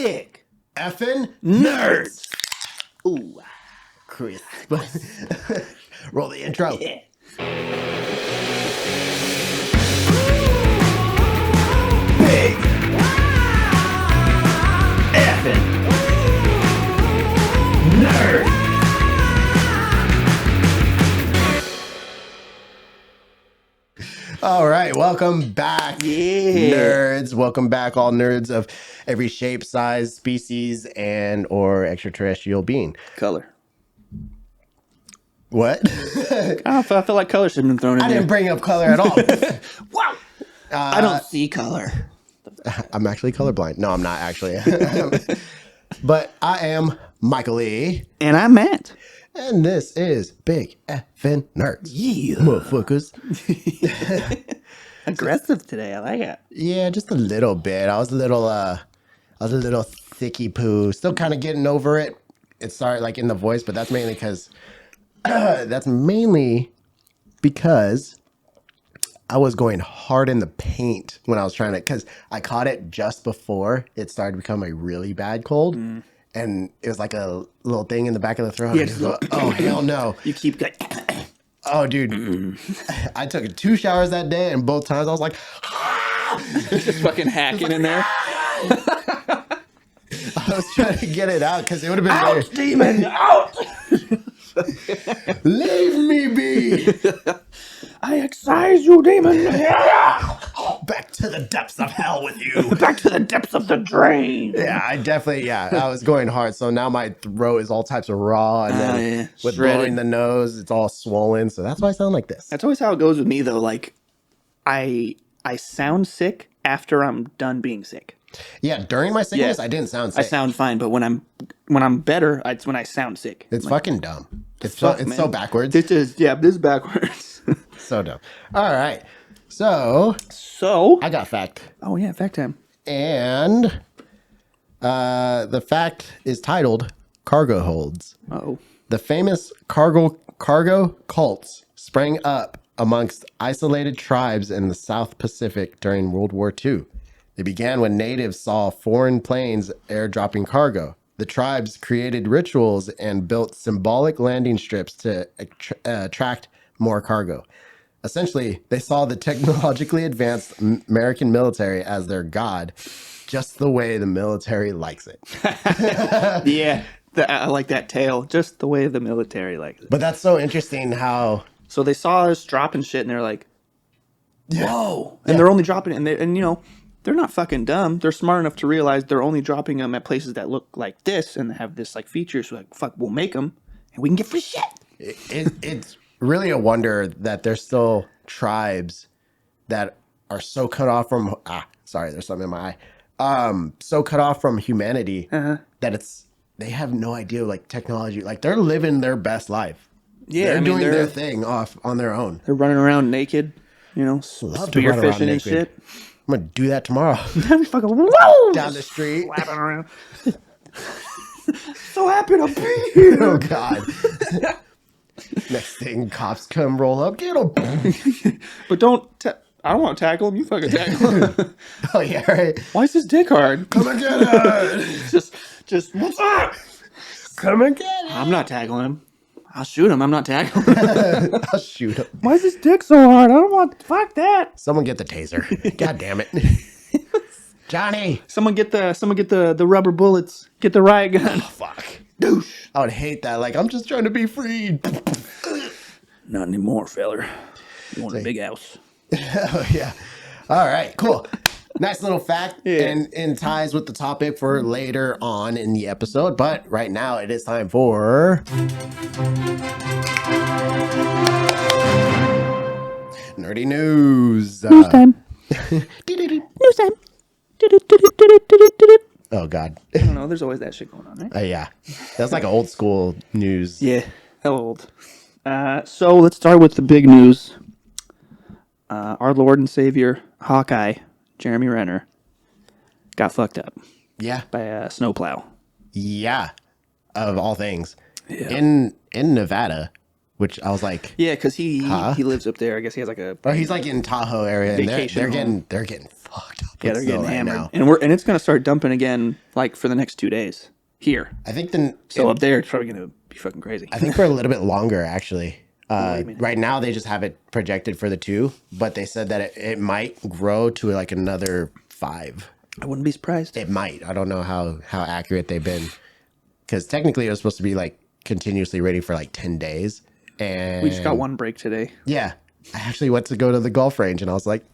big effing nerds. Ooh, Chris. Roll the intro. yeah. Big effing nerd. All right, welcome back, nerds. Welcome back, all nerds of every shape, size, species, and or extraterrestrial being. Color. What? I feel like color should have been thrown in I there. didn't bring up color at all. Wow. I don't see color. I'm actually colorblind. No, I'm not actually. But I am Michael E. And I'm Matt. And this is Big Effin' Nerds. Yeah. Motherfuckers. Aggressive today. I like it. Yeah, just a little bit. I was a little thicky poo. Still kind of getting over it. It started like in the voice, but that's mainly because I was going hard in the paint when I was trying to, because I caught it just before it started to become a really bad cold. And it was like a little thing in the back of the throat. Yeah, Oh, hell no. You keep going. Oh, dude. I took 2 showers that day, and both times I was like, Just fucking hacking in there. I was trying to get it out because it would have been Out, demon! Out! Leave me be. I excise you, demon! Back to the depths of hell with you. Back to the depths of the drain. Yeah, I was going hard. So now my throat is all types of raw. And then with Shredded. blowing the nose, it's all swollen. So that's why I sound like this. That's always how it goes with me, though. Like, I sound sick after I'm done being sick. Yeah, during my sickness, Yeah. I didn't sound I sick. sound fine, but when I'm better, it's when I sound sick. It's like, fucking dumb. It's fuck, so man. backwards. This is backwards. So dumb. All right. So So, I got fact. oh yeah, fact time. And the fact is titled Cargo Holds. Uh-oh. The famous cargo cults sprang up amongst isolated tribes in the South Pacific during World War II. They began when natives saw foreign planes airdropping cargo. The tribes created rituals and built symbolic landing strips to attract more cargo. Essentially, they saw the technologically advanced American military as their god, just the way the military likes it. Yeah, I like that tale, just the way the military likes it. But that's so interesting how... So they saw us dropping shit, and they're like, whoa. And they're only dropping it, and you know, they're not fucking dumb. They're smart enough to realize they're only dropping them at places that look like this and have this like features. So like, fuck, we'll make them, and we can get free shit. It's really a wonder that there's still tribes that are so cut off from sorry, there's something in my eye. So cut off from humanity that they have no idea like technology. Like they're living their best life. Yeah, they're doing their thing off on their own. They're running around naked, you know, Love to run around spearfishing and naked. shit. I'm gonna do that tomorrow. Fucking whoa! Down the street. Flapping around. So happy to be here. Oh God. Next thing, cops come roll up, get him. But I don't want to tackle him. You fucking tackle him. Oh yeah, right. Why is his dick hard? Come and get it. Just what's up? Come and get it. I'm not tackling him. I'll shoot him. I'm not tackling him. I'll shoot him. Why is his dick so hard? I don't want. Fuck that. Someone get the taser. God damn it. Johnny. Someone get the rubber bullets. Get the riot gun. Oh, fuck. Douche. I would hate that. Like, I'm just trying to be freed. Not anymore, feller. You want a big house. Oh, yeah. All right, cool. Nice little fact and ties with the topic for later on in the episode. But right now it is time for... Nerdy News. News time. News time. Oh, God. I don't know. There's always that shit going on, right? Yeah. That's like old school news. Yeah. Hell old. So let's start with the big news. Our Lord and Savior, Hawkeye, Jeremy Renner, got fucked up. Yeah. By a snowplow. Yeah. Of all things. Yeah. In Nevada, which I was like... Yeah, because he lives up there. I guess he has like a... Or he's like in Tahoe area. And Vacation they're getting fucked up. Yeah, they're still getting right hammered, now. and it's gonna start dumping again, like for the next 2 days here. I think So up there, it's probably gonna be fucking crazy. I think for a little bit longer, actually. do you mean? Right now, they just have it projected for the 2, but they said that it might grow to like another 5. I wouldn't be surprised. It might. I don't know how accurate they've been, because technically it was supposed to be like continuously rating for like 10 days. And We just got one break today. Yeah, I actually went to go to the golf range, and I was like,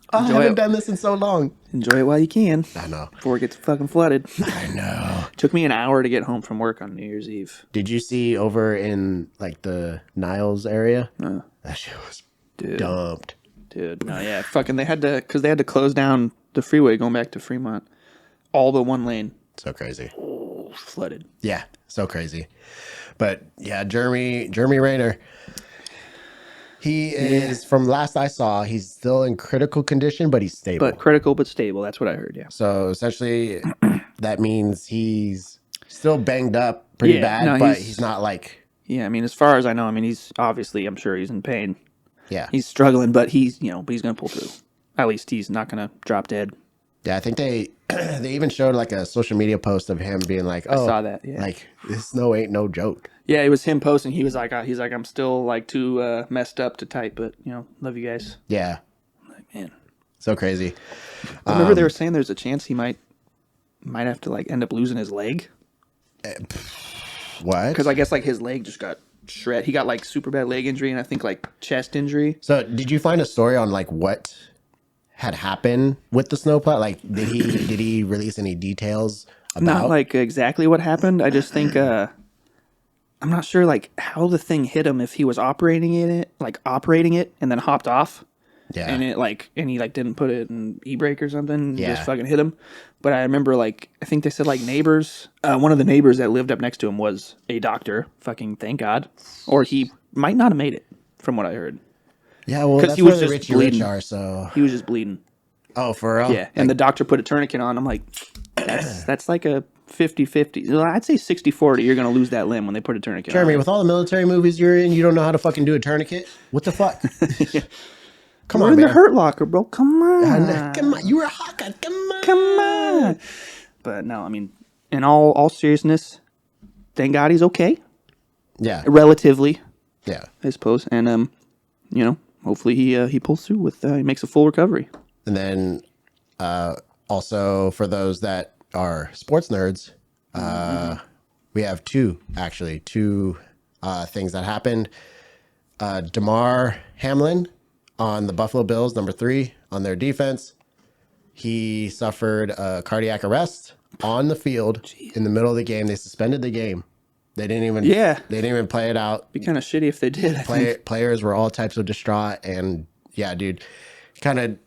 I Enjoy haven't it. done this in so long. Enjoy it while you can. I know. Before it gets fucking flooded. I know. Took me an hour to get home from work on New Year's Eve. Did you see over in like the Niles area? That shit was dumped. Dude, no, yeah, fucking, they had to close down the freeway going back to Fremont. All but one lane. So crazy. Oh, flooded. Yeah, so crazy. But yeah, Jeremy Rayner. He is, from last I saw, he's still in critical condition, but he's stable. But critical but stable. That's what I heard, yeah. So essentially, that means he's still banged up pretty bad, but he's not like... Yeah, I mean, as far as I know, I mean, he's obviously, I'm sure he's in pain. Yeah. He's struggling, but he's going to pull through. At least he's not going to drop dead. Yeah, I think they even showed like a social media post of him being like, "Oh, I saw that. Yeah, like this ain't no joke." Yeah, it was him posting. He was like, I'm still like too messed up to type, but love you guys. Yeah, Like, man, so crazy. I remember they were saying there's a chance he might have to like end up losing his leg. What? Because I guess like his leg just got shred. He got like super bad leg injury and I think like chest injury. So, did you find a story on like what had happened with the snowplow? Like, did he release any details about? Not like exactly what happened. I just think I'm not sure like how the thing hit him, if he was operating it and then hopped off. Yeah. And he didn't put it in e-brake or something. And Yeah. just fucking hit him. But I remember I think they said like neighbors. One of the neighbors that lived up next to him was a doctor. Fucking thank God. Or he might not have made it, from what I heard. Yeah, well, 'Cause that's he was where the just Richie Rich bleeding. are. So, He was just bleeding. oh, for real? Yeah. And the doctor put a tourniquet on. I'm like, that's like a 50-50. Well, I'd say 60-40. You're going to lose that limb when they put a tourniquet Jeremy, on. with all the military movies you're in, you don't know how to fucking do a tourniquet? What the fuck? Come We're on, in man. the hurt locker, bro. Come on. Come on, you were a Hawkeye. Come on. Come on. But no, I mean, in all seriousness, thank God he's okay. Yeah, Relatively, yeah. I suppose. And, hopefully he pulls through with, he makes a full recovery. And then also for those that are sports nerds, we have two things that happened. Damar Hamlin on the Buffalo Bills, number 3 on their defense. He suffered a cardiac arrest on the field in the middle of the game. They suspended the game. They didn't even play it out. Be kind of shitty if they did, I think. Players were all types of distraught, and yeah, dude, kind of.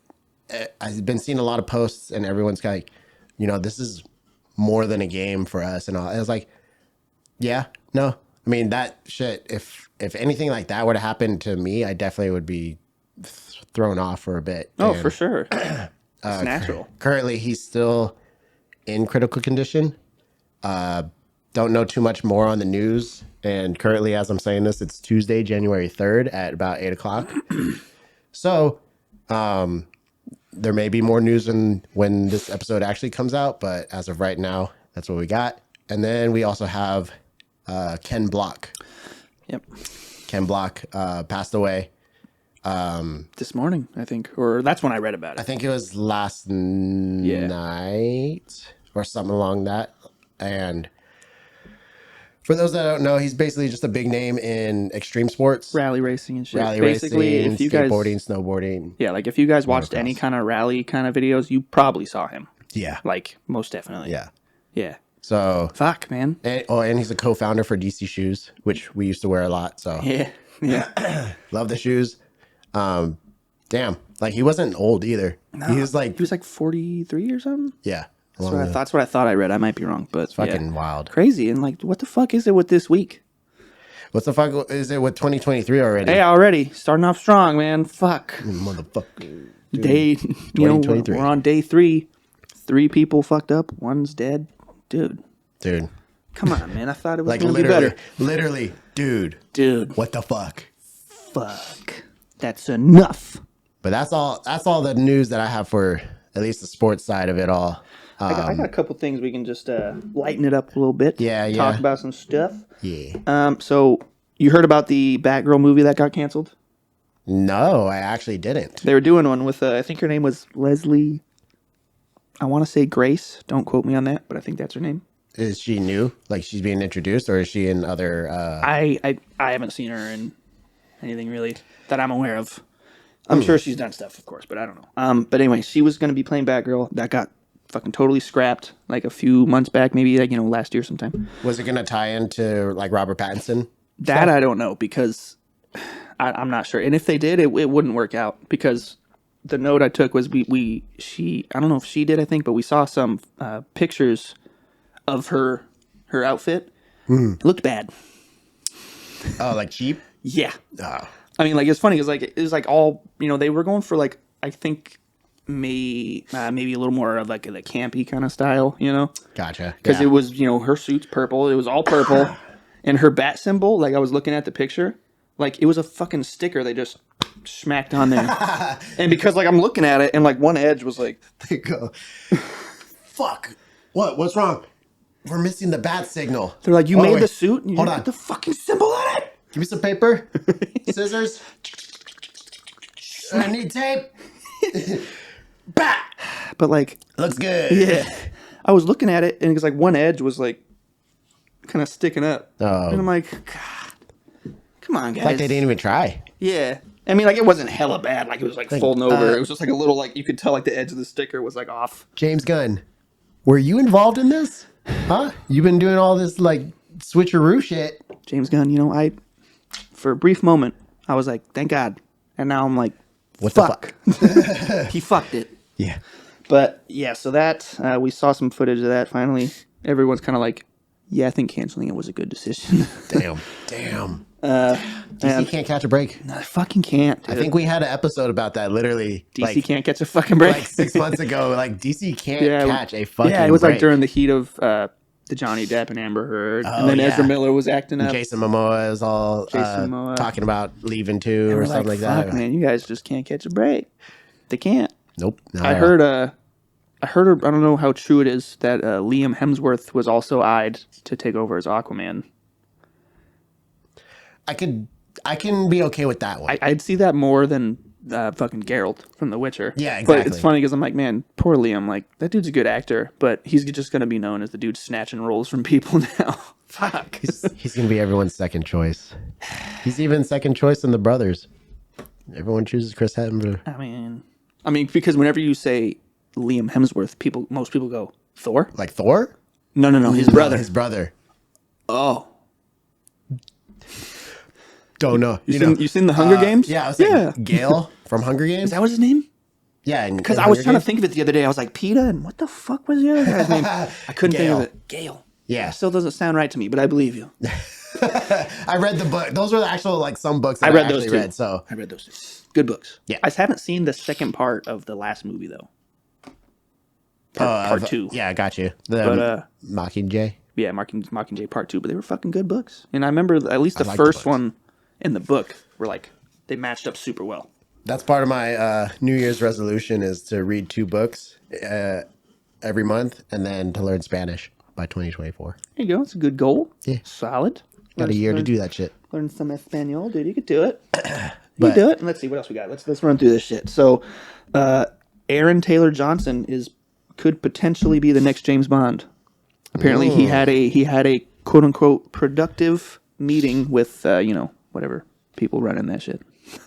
I've been seeing a lot of posts, and everyone's like, this is more than a game for us, and all. I was like, yeah, no, I mean that shit. If anything like that were to happen to me, I definitely would be thrown off for a bit. Oh, And for sure. It's natural. currently, he's still in critical condition. Don't know too much more on the news. And currently, as I'm saying this, it's Tuesday, January 3rd at about 8 o'clock. So, there may be more news when this episode actually comes out. But as of right now, that's what we got. And then we also have Ken Block. Yep. Ken Block passed away. This morning, I think. Or that's when I read about I it. think it was last night or something along that. And for those that don't know, he's basically just a big name in extreme sports. Rally racing and shit. Rally Basically, racing, if you guys, skateboarding, snowboarding. yeah, like if you guys watched any kind of rally kind of videos, you probably saw him. Yeah. Like, most definitely. Yeah. Yeah. So, Fuck, man. and he's a co-founder for DC Shoes, which we used to wear a lot. So, Yeah. Yeah. love the shoes. Damn. Like, he wasn't old either. He was like, 43 or something? yeah. That's what I thought I read. I might be wrong, but Fucking wild. crazy. And like, what the fuck is it with this week? What the fuck is it with 2023 already? Hey, already starting off strong, man. Fuck. Motherfucker. Day, 2023. we're on day 3. 3 people fucked up. 1's dead. Dude, come on, man. I thought it was Like, gonna be better. literally, dude. What the fuck? Fuck. That's enough. But that's all the news that I have for at least the sports side of it all. I got a couple things we can just lighten it up a little bit. Yeah, Talk yeah. about some stuff. Yeah. So you heard about the Batgirl movie that got canceled? No, I actually didn't. They were doing one with, I think her name was Leslie. I want to say Grace. Don't quote me on that, but I think that's her name. Is she new? Like she's being introduced, or is she in other? I haven't seen her in anything really that I'm aware of. I'm sure she's done stuff, of course, but I don't know. But anyway, she was going to be playing Batgirl. That got fucking totally scrapped like a few months back, maybe like, last year sometime. Was it going to tie into like Robert Pattinson? That I don't know because I'm not sure. And if they did, it wouldn't work out because the note I took was she I don't know if she did, I think, but we saw some pictures of her outfit. It looked bad. Oh, like cheap? Yeah. Oh. I mean, like, it's funny because like it was like all they were going for like I think maybe a little more of like the campy kind of style, Gotcha. because it was her suit's purple, it was all purple, and her bat symbol. Like I was looking at the picture, like it was a fucking sticker they just smacked on there, and because like I'm looking at it and like one edge was like They go, fuck. What's wrong? We're missing the bat signal. they're like you Hold on, made wait. the suit and you Hold put on. the fucking symbol on it. Give me some paper, scissors. I need tape. Bat. But like Looks good. yeah, I was looking at it and it was like one edge was like kind of sticking up, Oh. and I'm like, God, come on, guys. Like they didn't even try. Yeah. I mean, like, it wasn't hella bad. Like, it was, like, folding over. It was just, like, a little, like, you could tell, like, the edge of the sticker was, like, off. James Gunn, were you involved in this? Huh? You've been doing all this like switcheroo shit. James Gunn, for a brief moment, I was like, thank God. And now I'm like, What fuck. the fuck? He fucked it. Yeah. But, yeah, so that, we saw some footage of that finally. Everyone's kind of like, yeah, I think canceling it was a good decision. Damn. DC can't catch a break. No, I fucking can't. I think we had an episode about that literally. DC can't catch a fucking break. Like 6 months ago. Like DC can't catch a fucking Yeah, it was break. like during the heat of the Johnny Depp and Amber Heard. Oh, and then yeah. Ezra Miller was acting up. Jason Momoa is all Momoa. talking about leaving too And or we're something like fuck, that. Man, you guys just can't catch a break. They can't. Nope. not I at all. heard I don't know how true it is that Liam Hemsworth was also eyed to take over as Aquaman. I can be okay with that one. I'd see that more than fucking Geralt from The Witcher. Yeah, But exactly. it's funny because I'm like, man, poor Liam. Like, that dude's a good actor, but he's just going to be known as the dude snatching roles from people now. Fuck. He's gonna be everyone's second choice. He's even second choice in the brothers. Everyone chooses Chris Hemsworth. I mean, because whenever you say Liam Hemsworth, most people go, Thor? Like Thor? No, his brother. His brother. Oh. Don't know. You seen The Hunger Games? Yeah, I was saying Gale from Hunger Games. Is that was his name? Yeah, Because I was trying to think of it the other day. I was like, PETA, and what the fuck was the other guy's name? I couldn't think of it. Gale. Yeah. Still doesn't sound right to me, but I believe you. I read the book. Those were the actual like some books that I read actually those too. read. So I read those too. Good books. Yeah. I haven't seen the second part of the last movie, though. Part 2. Yeah, I got you. The But, Mockingjay. Yeah, Mockingjay Part 2, but they were fucking good books. And I remember at least the like the first books. one in the book were like, they matched up super well. That's part of my New Year's resolution is to read 2 books every month and then to learn Spanish by 2024. There you go. It's a good goal. Yeah. Solid. Got a year to do that shit. Learn some Espanol, dude. You could do it. You But- could do it. And let's see what else we got. Let's run through this shit. So, Aaron Taylor Johnson could potentially be the next James Bond. Apparently, he had a quote unquote productive meeting with whatever people running that shit.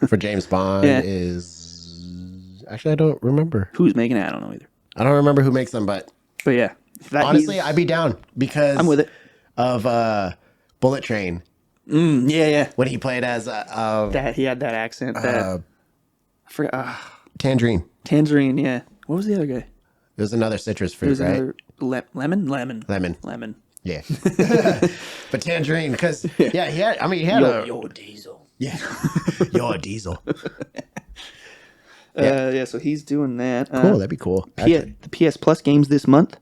For James Bond Yeah. is actually I don't remember. Who's making it? I don't know either. I don't remember who makes them, but Yeah, honestly, I'd be down because I'm with it. Of Bullet Train Yeah. when he played as That he had that accent. That I forgot. Tangerine. Tangerine. Yeah. What was the other guy? It was another citrus It fruit, was right? another lemon. Yeah. But Tangerine, because he had Yo, Diesel. yeah, your diesel. Yeah. So he's doing that. Cool, that'd be cool. The PS Plus games this month.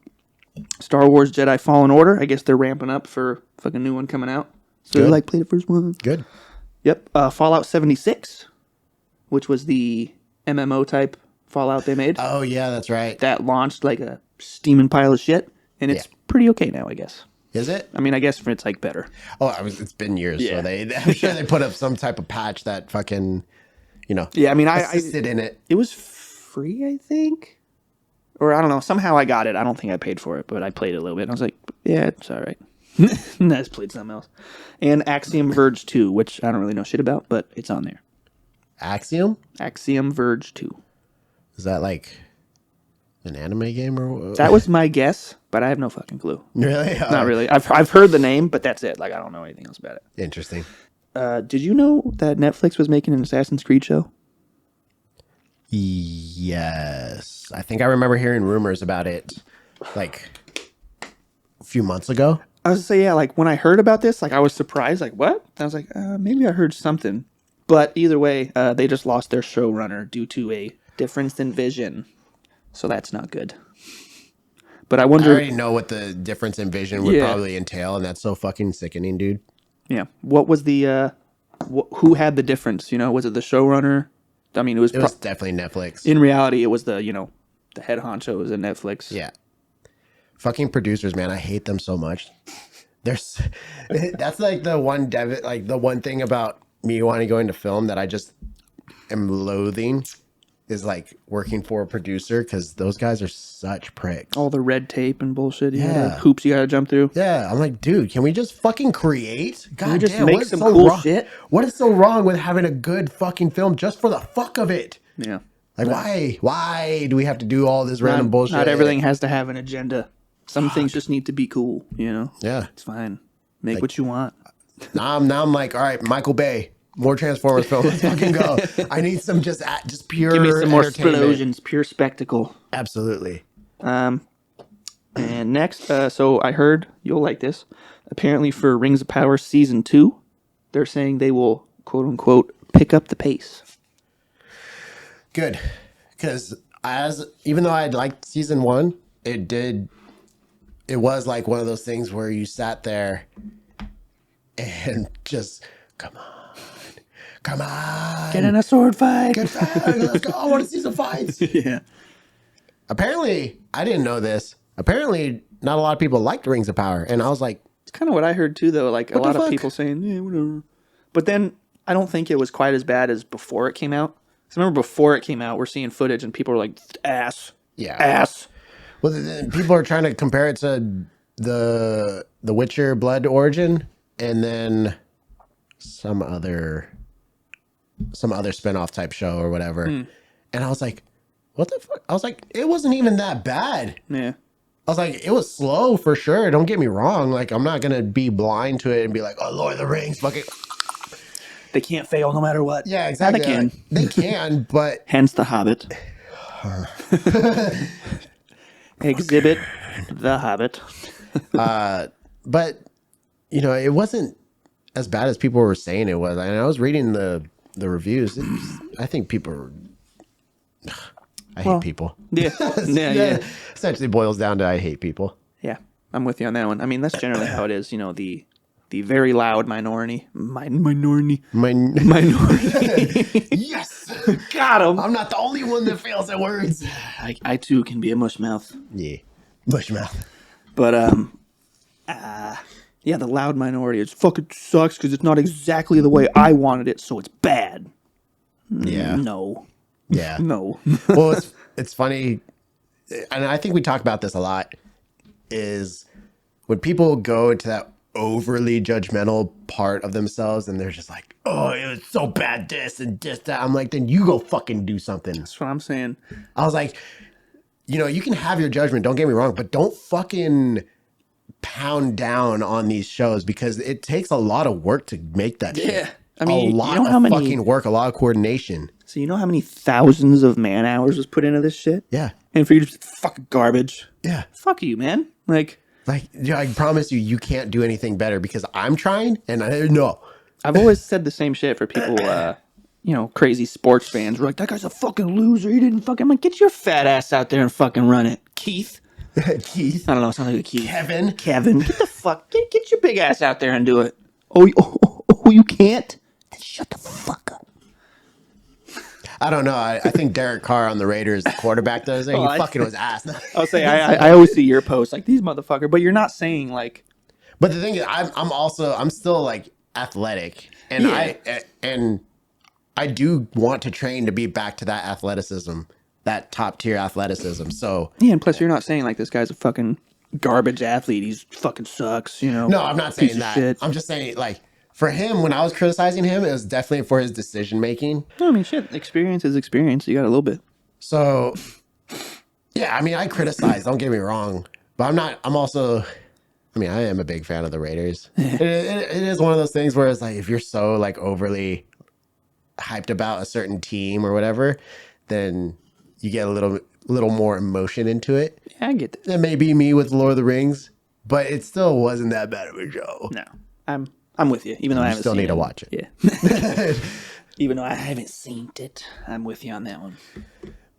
Star Wars Jedi Fallen Order. I guess they're ramping up for fucking new one coming out. So Good. like play the first one. Good. Yep. Fallout 76, which was the MMO type Fallout they made. Oh yeah, that's right. That launched like a steaming pile of shit, and it's pretty okay now, I guess. Is it? I mean, I guess it's like better. Oh, it's been years, so Yeah. I'm sure they put up some type of patch that fucking, Yeah, I mean, assisted in it. it was free, I think, or I don't know. Somehow I got it. I don't think I paid for it, but I played it a little bit. And I was like, yeah, it's all right. And I just played something else. And Axiom Verge 2, which I don't really know shit about, but it's on there. Axiom? Axiom Verge 2. Is that like an anime game or? That was my guess, but I have no fucking clue. Really? Not really. I've heard the name, but that's it. Like, I don't know anything else about it. Interesting. Did you know that Netflix was making an Assassin's Creed show? Yes, I think I remember hearing rumors about it, like a few months ago. I was to say, yeah, like when I heard about this, like I was surprised, like what? I was like, maybe I heard something. But either way, they just lost their showrunner due to a difference in vision. So that's not good. But I I wonder, already know what the difference in vision would Yeah. probably entail, and that's so fucking sickening, dude. yeah, what was the, who had the difference? You know, was it the showrunner? I mean, it was, It was definitely Netflix. in reality, it was the, the head honcho was at Netflix. Yeah. Fucking producers, man. I hate them so much. There's that's like the one the one thing about me wanting to go into film that I just am loathing is like working for a producer, because those guys are such pricks. All the red tape and bullshit. Yeah. Hoops you gotta jump through. Yeah, I'm like, dude, can we just fucking create? God we just damn, make what is some so cool wrong? shit? What is so wrong with having a good fucking film just for the fuck of it? Yeah. Like, why do we have to do all this random bullshit? Not everything has to have an agenda. Some things just need to be cool, Yeah. It's fine. Make what you want. Now I'm like, all right, Michael Bay, more Transformers film. Let's fucking go. I need some just pure Give me some more entertainment. explosions, pure spectacle. Absolutely. And next, so I heard you'll like this. Apparently, for Rings of Power season 2, they're saying they will quote unquote pick up the pace. Good, because even though I liked season 1, it was like one of those things where you sat there and just come on, Get in a sword fight. get back, let's go. I want to see some fights. Yeah. Apparently, I didn't know this. Apparently, not a lot of people liked Rings of Power, and I was like, It's kind of what I heard too, though. Like a What the lot of fuck? people saying, yeah, whatever. But then I don't think it was quite as bad as before it came out. Because remember, before it came out, we're seeing footage and people are like, ass. Yeah. Ass. well, people are trying to compare it to the Witcher Blood Origin, and then some other spinoff type show or whatever. And I was like, what the fuck? I was like, it wasn't even that bad. Yeah. I was like, it was slow for sure. Don't get me wrong. Like, I'm not going to be blind to it and be like, oh, Lord of the Rings, fucking. They can't fail no matter what. Yeah, exactly. They can. They can, but Hence The Hobbit. Exhibit The Hobbit. but it wasn't as bad as people were saying it was. And I was reading the reviews. I think people are, I hate people. Yeah. Yeah. Essentially boils down to I hate people. Yeah. I'm with you on that one. I mean, that's generally how it is. The very loud minority. Minority. Yes! Got him. I'm not the only one that fails at words. I too can be a mush mouth. Yeah. Bushmouth. But yeah, the loud minority. It fucking sucks because it's not exactly the way I wanted it, so it's bad. Yeah. No. Yeah. No. Well, it's funny, and I think we talk about this a lot, is when people go into that overly judgmental part of themselves and they're just like, oh, it was so bad, this and just that. I'm like, then you go fucking do something. That's what I'm saying. I was like, you can have your judgment, don't get me wrong, but don't fucking pound down on these shows, because it takes a lot of work to make that shit. Yeah. I mean, a lot you know how of many- fucking work, a lot of coordination. So you know how many thousands of man hours was put into this shit? Yeah. And for you to just fucking garbage. Yeah. Fuck you, man. Like I promise you can't do anything better, because I'm trying and I know. I've always said the same shit for people, crazy sports fans. We're like, that guy's a fucking loser. He didn't fucking. I'm like, get your fat ass out there and fucking run it, Keith. Keith. I don't know. It sounds like a Keith. Kevin. Get the fuck. Get your big ass out there and do it. Oh, you can't. Then shut the fuck up. I don't know. I think Derek Carr on the Raiders, the quarterback, does it. Oh, He fucking was ass. I'll say I always see your posts like these motherfucker, but you're not saying like. But the thing is, I'm still like athletic, and I do want to train to be back to that athleticism, that top tier athleticism. So Yeah, and plus you're not saying like this guy's a fucking garbage athlete. He's fucking sucks, you know. no, I'm not piece saying of that. shit. I'm just saying like for him, when I was criticizing him, it was definitely for his decision making. No, I mean shit. Experience is experience. You got a little bit. So yeah, I mean, I criticize. Don't get me wrong, but I'm not. I'm also. I mean, I am a big fan of the Raiders. It is one of those things where it's like if you're so like overly hyped about a certain team or whatever, then you get a little more emotion into it. Yeah, I get that. That may be me with Lord of the Rings, but it still wasn't that bad of a show. No, I'm with you. Even though I haven't Still seen need it. to watch it. Yeah. Even though I haven't seen it, I'm with you on that one.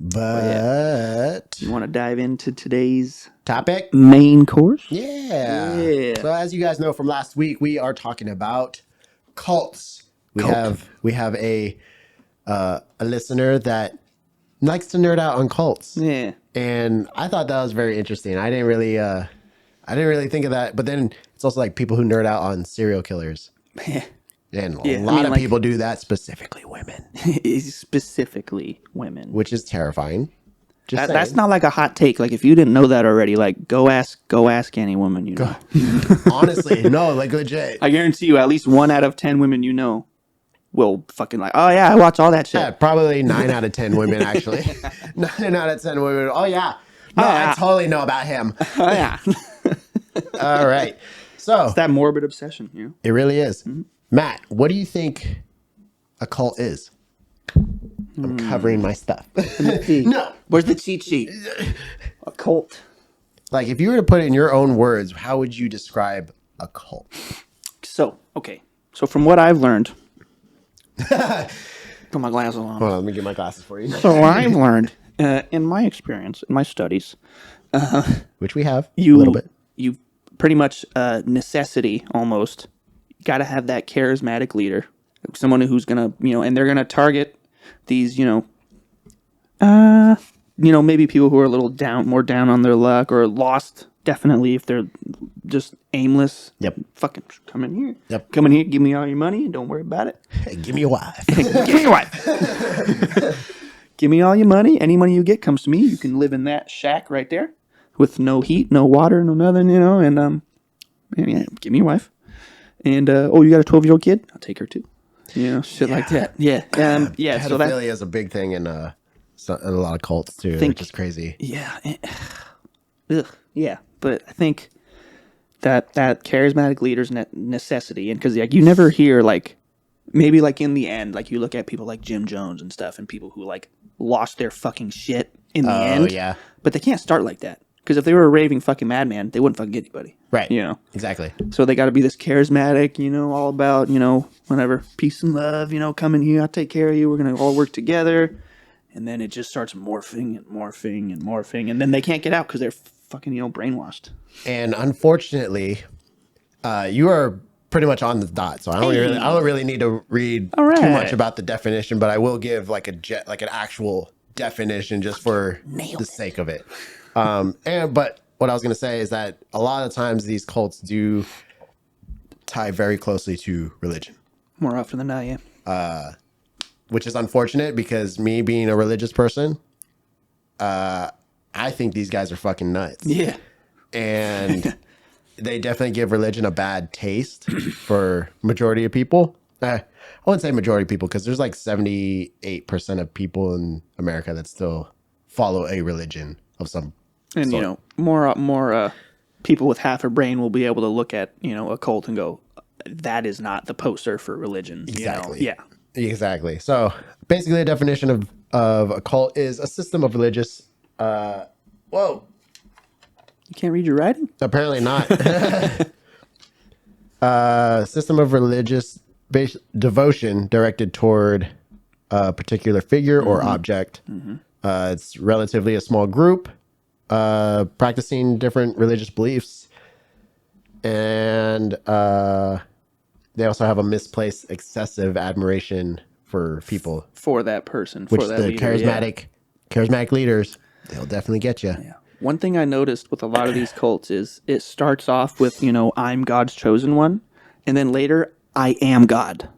But You want to dive into today's topic? main course? Yeah. So as you guys know from last week, we are talking about cults. We have a listener that likes to nerd out on cults. Yeah. And I thought that was very interesting. I didn't really think of that. But then it's also like people who nerd out on serial killers. And a lot of people do that, specifically women. Specifically women. Which is terrifying. That's not like a hot take. Like if you didn't know that already, like go ask any woman you know. Honestly, no, like legit. I guarantee you, at least 1 out of 10 women you know will fucking like. Oh yeah, I watch all that shit. Yeah, probably 9 out of 10 women actually. 9 out of 10 women. Oh yeah. No, I totally know about him. Oh yeah. All right. So It's that morbid obsession, you know. it really is. Matt, what do you think a cult is? I'm covering my stuff. No. Where's the cheat sheet? A cult. Like, if you were to put it in your own words, how would you describe a cult? So, okay. So from what I've learned, put my glasses on. Hold on, let me get my glasses for you. So what I've learned, in my experience, in my studies, Which we have a little bit. You pretty much necessity almost. Got to have that charismatic leader, someone who's gonna, and they're gonna target these, maybe people who are a little more down on their luck or lost. Definitely, if they're just aimless. Yep. Fucking come in here. Yep. Come in here. Give me all your money and don't worry about it. Hey, give me a wife. Give me your wife. Give me all your money. Any money you get comes to me. You can live in that shack right there with no heat, no water, no nothing, and yeah, give me your wife. And you got a 12-year-old kid? I'll take her too. Shit like that. Yeah. Yeah. So Pedophilia is a big thing in a lot of cults too, which is crazy. Yeah. Yeah. But I think that charismatic leader's necessity, and because like you never hear like maybe like in the end, like you look at people like Jim Jones and stuff, and people who like lost their fucking shit in the end. Yeah. But they can't start like that. Because if they were a raving fucking madman, they wouldn't fucking get anybody. Right. Exactly. Exactly. So they got to be this charismatic, all about, whatever, peace and love, come in here, I'll take care of you, we're going to all work together. And then it just starts morphing and morphing and morphing. And then they can't get out because they're fucking, brainwashed. And unfortunately, you are pretty much on the dot. So I don't really need to read too much about the definition, but I will give like an actual definition just for the sake of it. But what I was going to say is that a lot of times these cults do tie very closely to religion. More often than not, yeah. Which is unfortunate because me being a religious person, I think these guys are fucking nuts. Yeah. And they definitely give religion a bad taste for majority of people. I wouldn't say majority of people because there's like 78% of people in America that still follow a religion of some and, sort. More people with half a brain will be able to look at, a cult and go, that is not the poster for religion. Exactly. Yeah. Exactly. So basically the definition of a cult is a system of religious, whoa. You can't read your writing? Apparently not. System of religious devotion directed toward a particular figure or object. It's relatively a small group practicing different religious beliefs. And they also have a misplaced excessive admiration for people. for that person, Which for that the leader. charismatic leaders, they'll definitely get you. Yeah. One thing I noticed with a lot of these cults is it starts off with, I'm God's chosen one, and then later, I am God.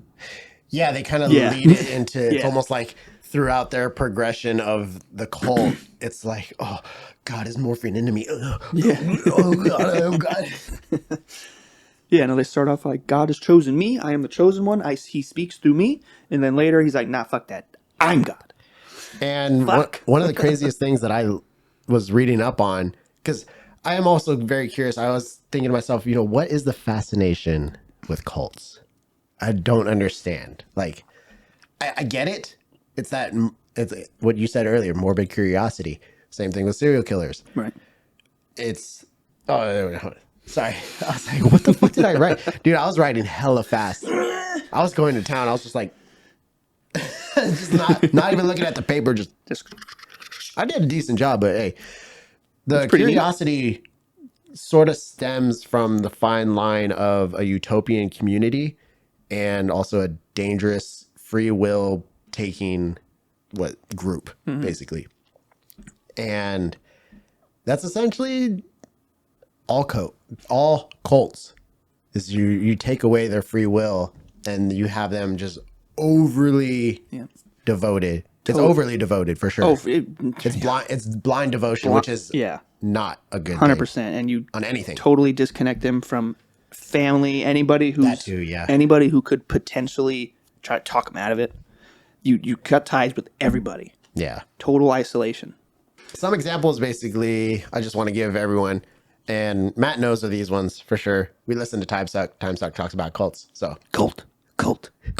Yeah, they kind of Yeah. lead it into, it's Yeah. almost like throughout their progression of the cult, it's like, oh, God is morphing into me. Yeah. Oh, God, oh, God. Yeah, no, they start off like, God has chosen me, I am the chosen one, he speaks through me, and then later he's like, nah, fuck that, I'm God. And Fuck. one of the craziest things that I was reading up on, because I am also very curious, I was thinking to myself, what is the fascination with cults? I don't understand. Like, I get it. It's what you said earlier, morbid curiosity. Same thing with serial killers. Right. It's, oh, sorry. I was like, what the fuck did I write? Dude, I was writing hella fast. I was going to town. I was just like, just not even looking at the paper. Just I did a decent job, but hey, the pretty neat. curiosity sort of stems from the fine line of a utopian community and also a dangerous free will taking group, basically. And that's essentially all cults is you take away their free will and you have them just overly devoted. It's overly devoted for sure. It's blind devotion, which is not a good 100%. thing And you on anything. totally disconnect them from family, anybody who could potentially try to talk them out of it. You cut ties with everybody. Yeah. Total isolation. Some examples, basically, I just want to give everyone, and Matt knows of these ones for sure. We listen to Time Suck. Time Suck talks about cults. So Cult. Cult of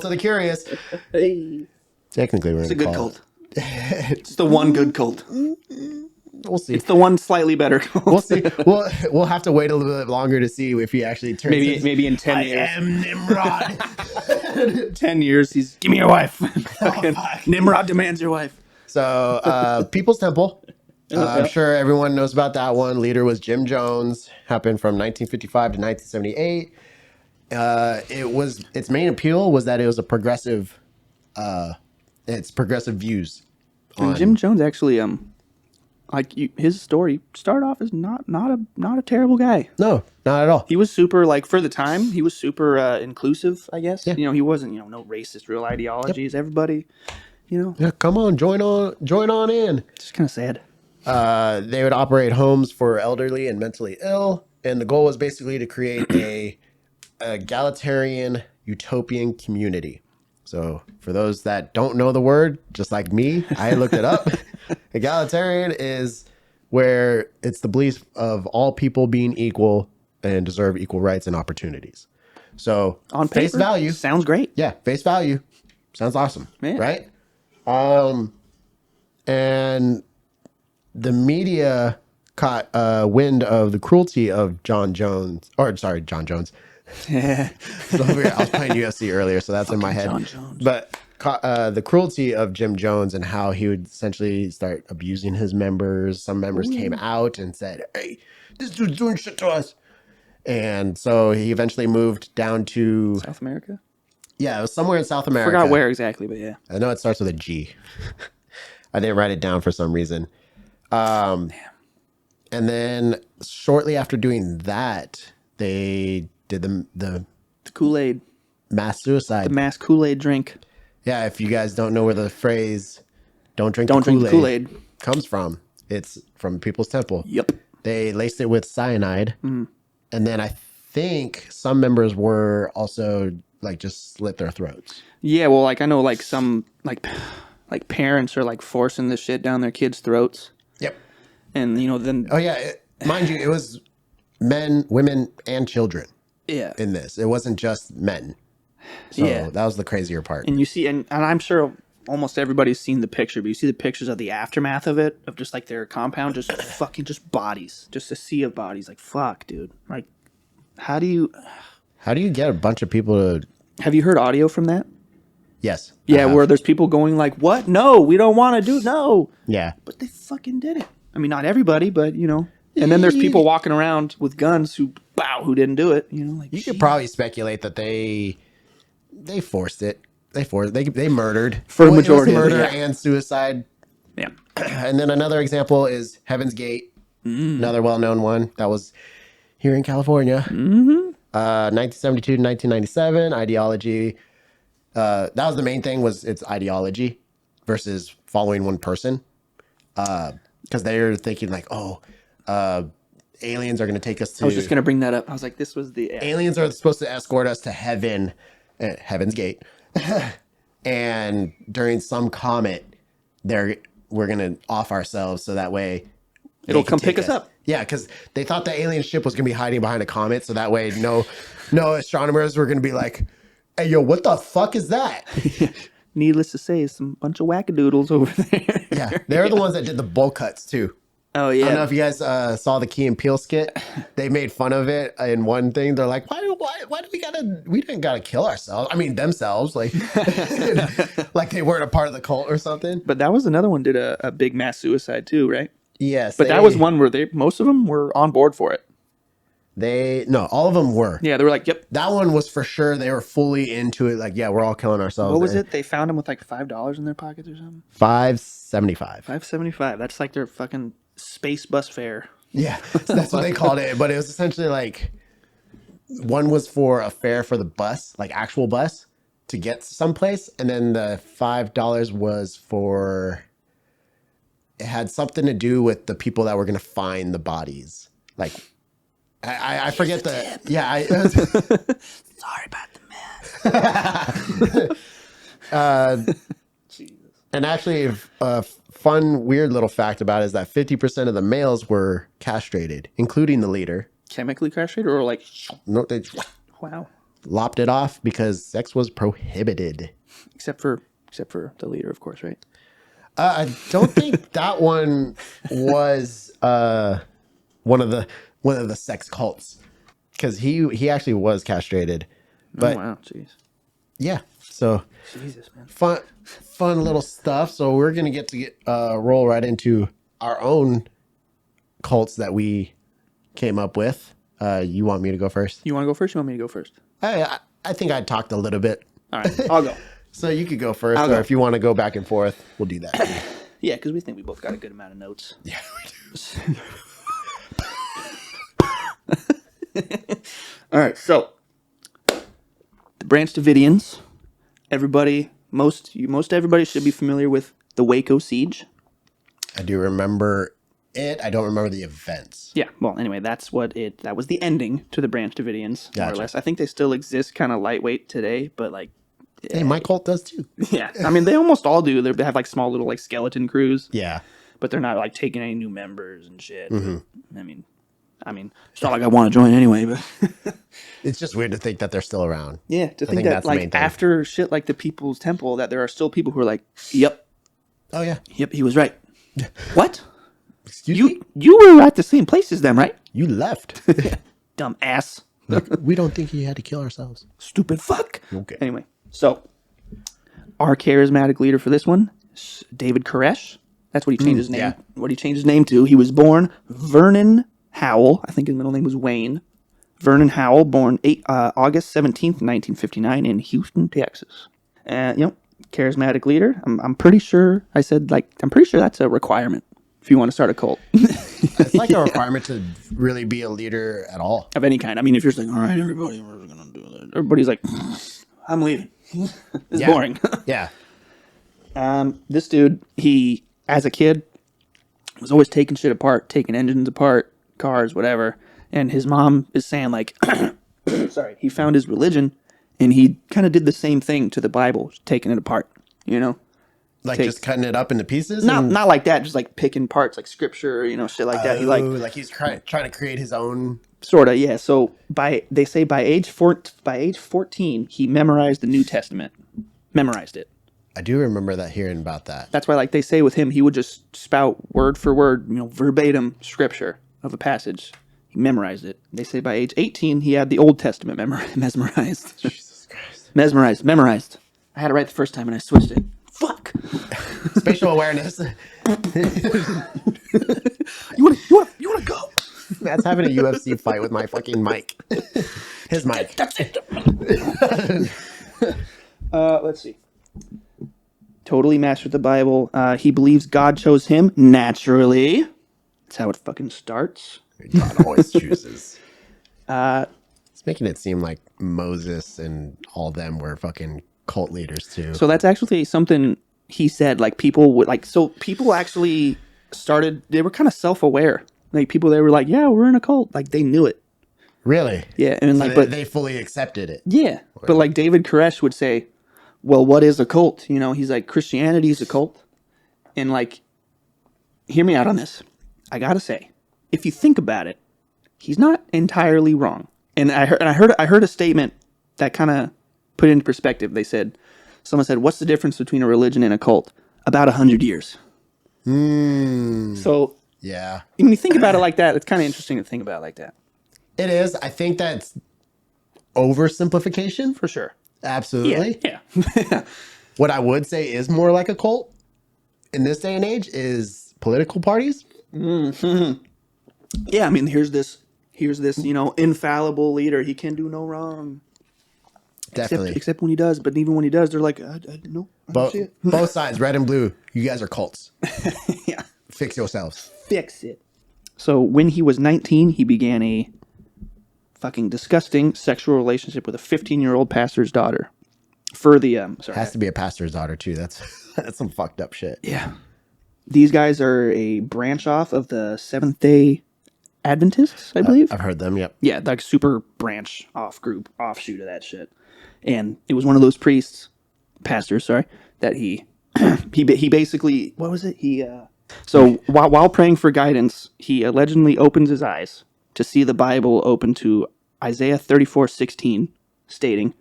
the Curious. Hey. Technically, we're It's a good cult. It's the one good cult. We'll see. It's the one slightly better cult. We'll see. We'll have to wait a little bit longer to see if he actually turns. Maybe in 10 years. I am Nimrod. 10 years, he's give me your wife. Nimrod demands your wife. So, People's Temple. I'm sure everyone knows about that one. Leader was Jim Jones. Happened from 1955 to 1978. Its main appeal was that it was a progressive. It's progressive views. And Jim Jones actually, his story started off as not a terrible guy. No, not at all. He was super, for the time, he was super inclusive, I guess. Yeah. He wasn't, no racist real ideologies. Yep. Everybody, Yeah, come on, join on in. Just kind of sad. They would operate homes for elderly and mentally ill, and the goal was basically to create a egalitarian utopian community. So for those that don't know the word, just like me, I looked it up. Egalitarian is where it's the belief of all people being equal and deserve equal rights and opportunities. So on face paper, value sounds great. Yeah, face value sounds awesome, right? And the media caught wind of the cruelty of John Jones. Yeah. I was playing UFC earlier, so that's in my head. John Jones. But the cruelty of Jim Jones and how he would essentially start abusing his members. Some members came out and said, "Hey, this dude's doing shit to us." And so he eventually moved down to South America. Yeah, it was somewhere in South America. Forgot where exactly, but yeah. I know it starts with a G. I didn't write it down for some reason. Damn. And then shortly after doing that, they did the Kool-Aid. Mass suicide. The mass Kool-Aid drink. Yeah, if you guys don't know where the phrase don't drink the Kool-Aid comes from, it's from People's Temple. Yep. They laced it with cyanide. And then I think some members were also just slit their throats. Yeah, well, I know some parents are forcing this shit down their kids' throats. Yep. And then oh yeah, mind you, it was men, women, and children. Yeah. In this, it wasn't just men. So that was the crazier part. And you see, and I'm sure almost everybody's seen the picture, but you see the pictures of the aftermath of it, of just their compound, just fucking just bodies, just a sea of bodies. Fuck, dude. How do you get a bunch of people to? Have you heard audio from that? Yes. Yeah, where there's people going what? No, we don't want to do no. Yeah. But they fucking did it. I mean, not everybody, but And then there's people walking around with guns who didn't do it. You could probably speculate that they They forced it. They murdered For a Well, it was majority of it, murder yeah. and suicide. Yeah. And then another example is Heaven's Gate, another well-known one that was here in California. 1972 to 1997 ideology. That was the main thing, was its ideology versus following one person. Because they're thinking like, aliens are going to take us to. I was just gonna bring that up. I was like, this was the Aliens are supposed to escort us to heaven, Heaven's Gate, and during some comet, we're gonna off ourselves so that way it'll they can come take pick us up. Yeah, because they thought the alien ship was gonna be hiding behind a comet, so that way no astronomers were gonna be like, "Hey, yo, what the fuck is that?" Needless to say, some bunch of wackadoodles over there. Yeah, they're the ones that did the bowl cuts too. Oh I don't know yeah. if you guys saw the Key and Peele skit. They made fun of it in one thing. They're like, why do we didn't gotta kill ourselves? I mean, themselves, like, like they weren't a part of the cult or something. But that was another one did a big mass suicide too, right? Yes. But that was one where most of them were on board for it. No, all of them were. Yeah, they were like, yep. That one was for sure. They were fully into it. Like, yeah, we're all killing ourselves. What was it? They found them with like $5 in their pockets or something. $5.75. $5.75. That's like their fucking space bus fare. Yeah, so that's what they called it. But it was essentially like, one was for a fare for the bus, like actual bus, to get someplace, and then the $5 was for. It had something to do with the people that were going to find the bodies. Like, I forget the. Yeah, Sorry about the mess. Jesus. And actually, a fun, weird little fact about it is that 50% of the males were castrated, including the leader. Chemically castrated or like, No, they wow. lopped it off because sex was prohibited. Except for the leader, of course, right? I don't think that one was one of the sex cults, because he actually was castrated. But Oh, wow, jeez. yeah, so Jesus, man. fun little stuff. So we're gonna get roll right into our own cults that we came up with. You want me to go first? You want to go first? You want me to go first? I think I talked a little bit. All right, I'll go. So you could go first, I'll or go. if you want to go back and forth, we'll do that. Yeah, because we think we both got a good amount of notes. Yeah, we do. All right, so the Branch Davidians. Most everybody should be familiar with the Waco siege. I do remember it. I don't remember the events. Yeah, well, anyway, that was the ending to the Branch Davidians, more or Gotcha. less. I think they still exist, kind of lightweight today, but like, Hey, my cult does too. yeah, I mean, they almost all do. They have like small little like skeleton crews, Yeah. but they're not like taking any new members and shit. I mean, it's not like I want to join anyway, but It's just weird to think that they're still around. yeah, to think think that that's the main like thing. after shit like the People's Temple, that there are still people who are like, yep, Oh, yeah. he was right. What? Excuse me? You were at the same place as them, right? You left. Dumb ass. We don't think you had to kill ourselves. Stupid fuck. Okay. Anyway, so our charismatic leader for this one, David Koresh. That's what he changed his name. yeah. What he changed his name to. He was born Vernon Howell. I think his middle name was Wayne. Vernon Howell, born August 17th, 1959, in Houston, Texas. And charismatic leader. I'm pretty sure I'm pretty sure that's a requirement if you want to start a cult It's like a requirement to really be a leader at all. of any kind. I mean, if you're just like, all right, everybody, we're gonna do that. Everybody's like, I'm leaving. It's Yeah. boring. Yeah. This dude, he, as a kid, was always taking shit apart, taking engines apart, cars, whatever. And his mom is saying, like, sorry, he found his religion and he kind of did the same thing to the Bible, taking it apart, Like just cutting it up into pieces? Not like that, just like picking parts, like scripture, shit like that. He like he's trying to create his own. sort of, yeah. So they say by age 14, he memorized the New Testament, memorized it. I do remember hearing about that. That's why, like they say with him, he would just spout word for word, verbatim scripture of a passage. He memorized it. They say by age 18, he had the Old Testament memorized. Jesus Christ. Memorized. I had it right the first time and I switched it. Fuck. Spatial awareness. You wanna go? That's having a UFC fight with my fucking mic. His mic. That's it. Let's see. Totally mastered the Bible. He believes God chose him naturally. That's how it fucking starts. God always chooses. It's making it seem like Moses and all them were fucking cult leaders too. So that's actually something he said. Like people would like. So people actually started. They were kind of self-aware. Like people, they were like, "Yeah, we're in a cult." Like they knew it. Really? Yeah, and So like, but they fully accepted it. yeah, but like David Koresh would say, "Well, what is a cult?" You know, he's like, "Christianity is a cult," and like, hear me out on this. I gotta say, if you think about it, he's not entirely wrong. And I heard a statement that kind of put it into perspective. Someone said, "What's the difference between a religion and a cult?" About 100 years. So Yeah. when you think about it like that, it's kind of interesting to think about it like that. It is. I think that's oversimplification. For sure. Absolutely. Yeah. What I would say is more like a cult in this day and age is political parties. Yeah, I mean, here's this, infallible leader. He can do no wrong. Definitely. Except when he does. But even when he does, they're like, no, I don't see it. Both sides, red and blue, you guys are cults. Yeah. Fix yourselves. Fix it. So when he was 19, he began a fucking disgusting sexual relationship with a 15-year-old pastor's daughter. For the, Has to be a pastor's daughter too. That's some fucked up shit. Yeah. These guys are a branch off of the Seventh-day Adventists, I believe. I've heard them. Yep. Yeah, like super branch offshoot of that shit. And it was one of those pastors, that he he basically, what was it? So while praying for guidance, he allegedly opens his eyes to see the Bible open to Isaiah 34:16, stating,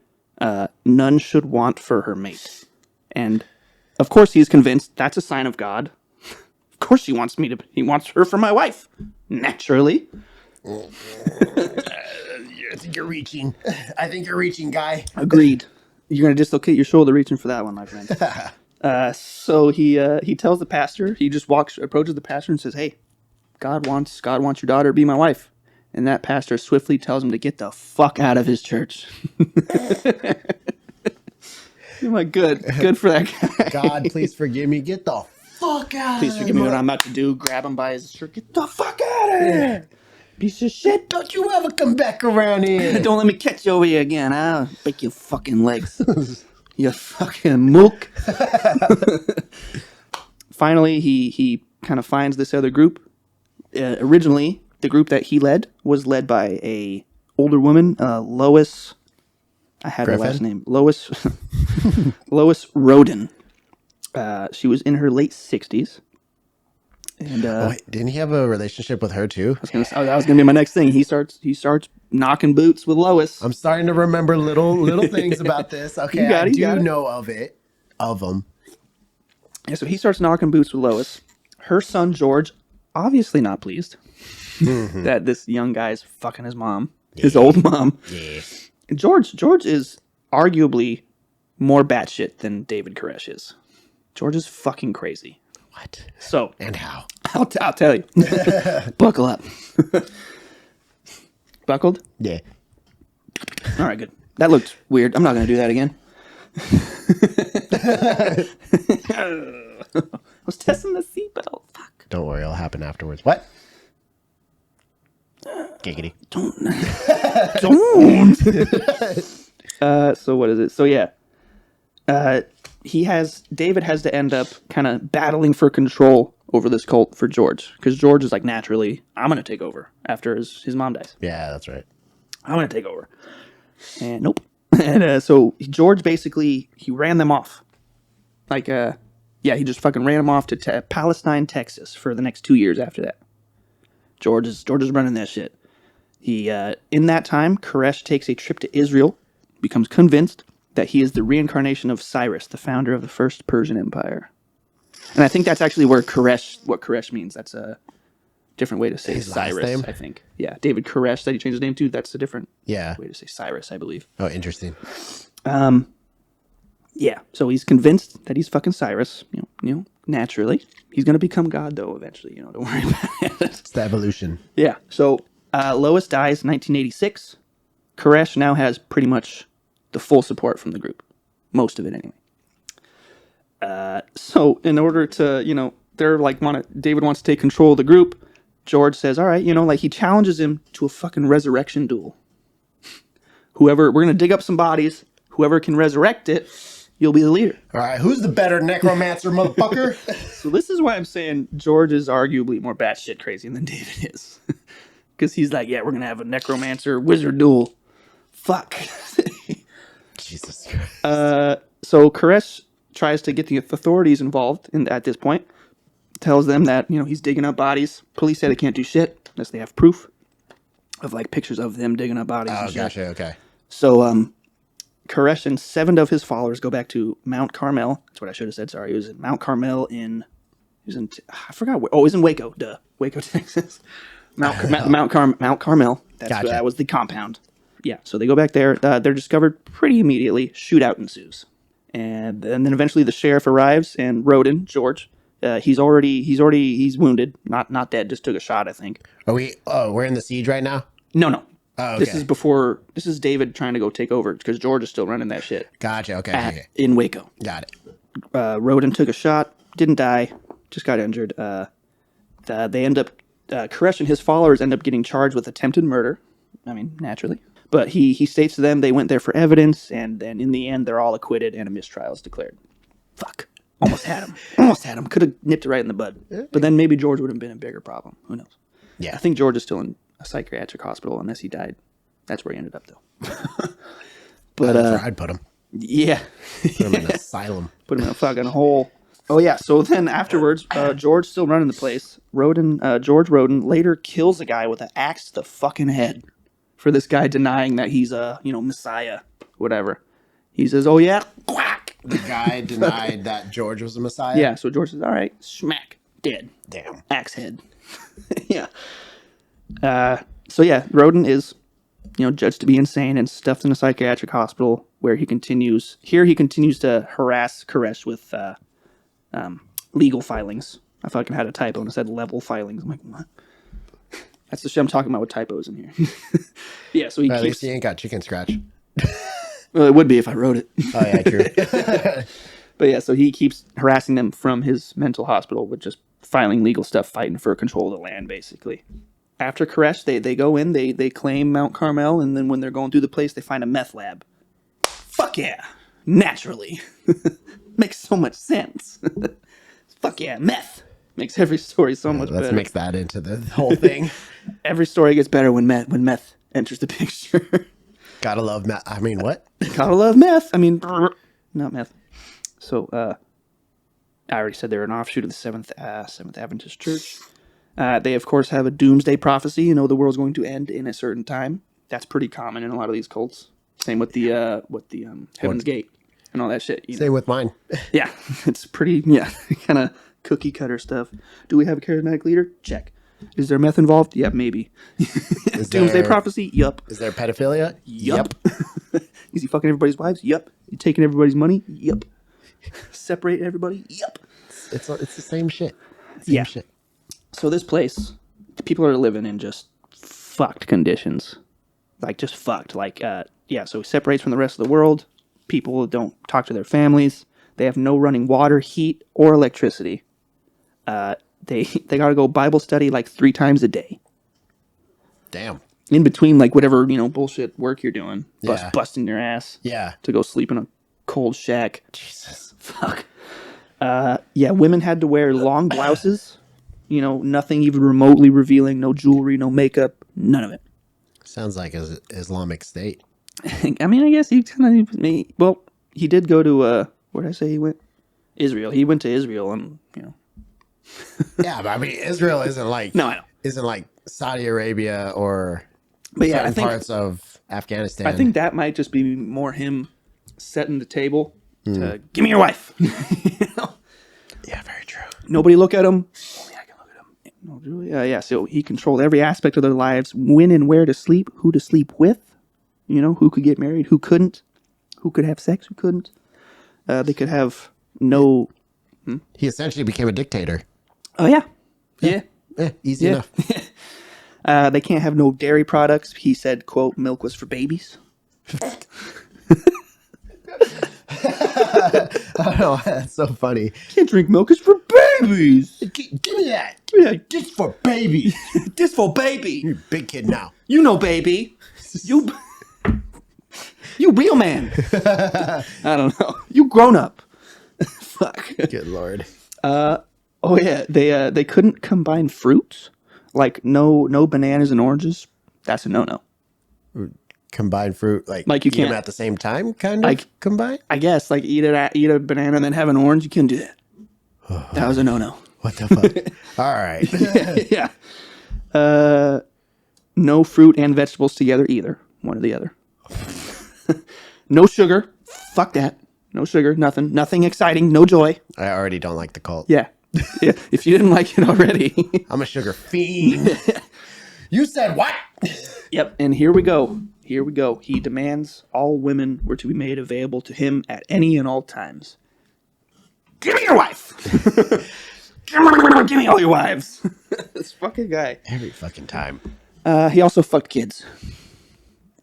"None should want for her mate." And of course, he's convinced that's a sign of God. Of course, he wants her for my wife, naturally. I think you're reaching. I think you're reaching, guy. Agreed. You're gonna dislocate your shoulder reaching for that one, my friend. So he tells the pastor. He just approaches the pastor and says, "Hey, God wants your daughter to be my wife." And that pastor swiftly tells him to get the fuck out of his church. I'm like, good for that guy. God, please forgive me. Get the fuck out. Please forgive me what I'm about to do. Grab him by his shirt. Get the fuck out of here. Piece of shit. Don't you ever come back around here. Don't let me catch you over here again. I'll break your fucking legs. You fucking mook. Finally, he kind of finds this other group. Originally, the group that he led was led by a older woman, Lois. I had her last name. Lois Roden. She was in her late 60s. And Wait, didn't he have a relationship with her too? that was gonna be my next thing. He starts knocking boots with Lois. I'm starting to remember little things about this. Okay, I do know of them. Yeah, so he starts knocking boots with Lois. Her son George, obviously not pleased that this young guy's fucking his mom, his old mom. Yeah. George is arguably more batshit than David Koresh is. George is fucking crazy. What? So And how? I'll tell you. Buckle up. Buckled? Yeah. All right, good. That looked weird. I'm not going to do that again. I was testing the seatbelt. Fuck. Don't worry, it'll happen afterwards. What? Giggity. Don't. So what is it? So yeah. David has to end up kind of battling for control over this cult for George. Because George is like, naturally, I'm going to take over after his mom dies. Yeah, that's right. I'm going to take over. And nope. And so George basically, he ran them off. Like, he just fucking ran them off to Palestine, Texas for the next 2 years after that. George is running that shit. He, in that time, Koresh takes a trip to Israel, becomes convinced that he is the reincarnation of Cyrus, the founder of the first Persian Empire. And I think that's actually what Koresh means. That's a different way to say his last Cyrus, name? I think. Yeah, David Koresh that he changed his name to, that's a different Yeah. way to say Cyrus, I believe. Oh, interesting. Yeah, so he's convinced that he's fucking Cyrus, naturally. He's going to become God, though, eventually, don't worry about it. It's the evolution. Yeah, so Lois dies in 1986. Koresh now has pretty much the full support from the group. Most of it, anyway. So in order to, they're like, David wants to take control of the group. George says, all right, like he challenges him to a fucking resurrection duel. We're going to dig up some bodies. Whoever can resurrect it, you'll be the leader. All right, who's the better necromancer, motherfucker? So this is why I'm saying George is arguably more batshit crazy than David is. Because he's like, yeah, we're going to have a necromancer wizard duel. Fuck. Jesus Christ. So Koresh tries to get the authorities involved at this point. Tells them that, he's digging up bodies. Police say they can't do shit unless they have proof of like pictures of them digging up bodies. Oh, gotcha. Okay. So, Koresh and 7 of his followers go back to Mount Carmel. That's what I should have said. Sorry. He was in Mount Carmel I forgot where. Oh, it was in Waco. Duh. Waco, Texas. Mount Carmel. Gotcha. That was the compound. Yeah. So they go back there. They're discovered pretty immediately. Shootout ensues. And then eventually the sheriff arrives and Roden, George, he's wounded. Not dead. Just took a shot, I think. We're in the siege right now? No. Oh, okay. This is David trying to go take over because George is still running that shit. Gotcha. Okay. In Waco. Got it. Roden took a shot, didn't die, just got injured. They end up, Koresh and his followers end up getting charged with attempted murder. I mean, naturally. But he states to them they went there for evidence, and then in the end, they're all acquitted and a mistrial is declared. Fuck. Almost had him. Could have nipped it right in the bud. But then maybe George would have been a bigger problem. Who knows? Yeah. I think George is still in a psychiatric hospital unless he died. That's where he ended up, though. But I'd put him. Yeah. Put him in an asylum. Put him in a fucking hole. Oh, yeah. So then afterwards, George still running the place. George Roden later kills a guy with an axe to the fucking head for this guy denying that he's a, messiah, whatever. He says, oh, yeah, quack. The guy denied that George was a messiah? Yeah, so George says, all right, smack, dead. Damn. Axe head. Yeah. So, yeah, Roden is, judged to be insane and stuffed in a psychiatric hospital where he continues to harass Koresh with legal filings. I fucking had a typo and it said level filings. I'm like, what? That's the shit I'm talking about with typos in here. Yeah, so At least he ain't got chicken scratch. Well, it would be if I wrote it. Oh, yeah, true. But yeah, so he keeps harassing them from his mental hospital with just filing legal stuff, fighting for control of the land, basically. After Koresh, they go in, they claim Mount Carmel, and then when they're going through the place, they find a meth lab. Fuck yeah. Naturally. Makes so much sense. Fuck yeah, meth. Makes every story so much better. Let's mix that into the whole thing. Every story gets better when meth enters the picture. Gotta love meth. I mean, what? Gotta love meth. I mean, not meth. So, I already said they're an offshoot of the Seventh Adventist Church. They, of course, have a doomsday prophecy. The world's going to end in a certain time. That's pretty common in a lot of these cults. Same with the Heaven's Gate and all that shit. Same with mine. Yeah, it's pretty, kind of cookie cutter stuff. Do we have a charismatic leader? Check. Is there meth involved? Yep, maybe. Doomsday prophecy? Yup. Is there pedophilia? Yup. Is he fucking everybody's wives? Yup. You taking everybody's money? Yup. Separate everybody? Yup. It's the same shit. Same shit. So this place, people are living in just fucked conditions. Like, just fucked. Like, so it separates from the rest of the world. People don't talk to their families. They have no running water, heat, or electricity. They gotta go Bible study like 3 times a day. Damn. In between, like, whatever, bullshit work you're doing. Yeah. Busting your ass. Yeah. To go sleep in a cold shack. Jesus. Fuck. Women had to wear long blouses. Nothing even remotely revealing. No jewelry, no makeup. None of it. Sounds like an Islamic State. I mean, I guess he kind of... Well, he did go to... where did I say he went? Israel. He went to Israel and, Yeah, but I mean, Israel isn't like... No, I know. Isn't like Saudi Arabia or I think parts of Afghanistan. I think that might just be more him setting the table to... Give me your wife! Yeah, very true. Nobody look at him. Only I can look at him. No, Julia. So he controlled every aspect of their lives, when and where to sleep, who to sleep with, who could get married, who couldn't, who could have sex, who couldn't. They could have no... He essentially became a dictator. Oh, yeah. Yeah. Easy enough. They can't have no dairy products. He said, quote, milk was for babies. I don't know. That's so funny. Can't drink milk. It's for babies. Give me that. Yeah, This for baby. this for baby. You're a big kid now. You know, baby. You real man. I don't know. You grown up. Fuck. Good Lord. Oh yeah, they couldn't combine fruits, like no bananas and oranges. That's a no. Combined fruit, like you eat them can't at the same time, kind of like combine. I guess like eat a banana and then have an orange. You can do that. That was a no. What the fuck? All right. Yeah. No fruit and vegetables together either. One or the other. No sugar. Fuck that. No sugar. Nothing exciting. No joy. I already don't like the cult. Yeah. Yeah. If you didn't like it already. I'm a sugar fiend. You said what? Yep. And here we go. He demands all women were to be made available to him at any and all times. Give me your wife. Give me all your wives. This fucking guy. Every fucking time. He also fucked kids.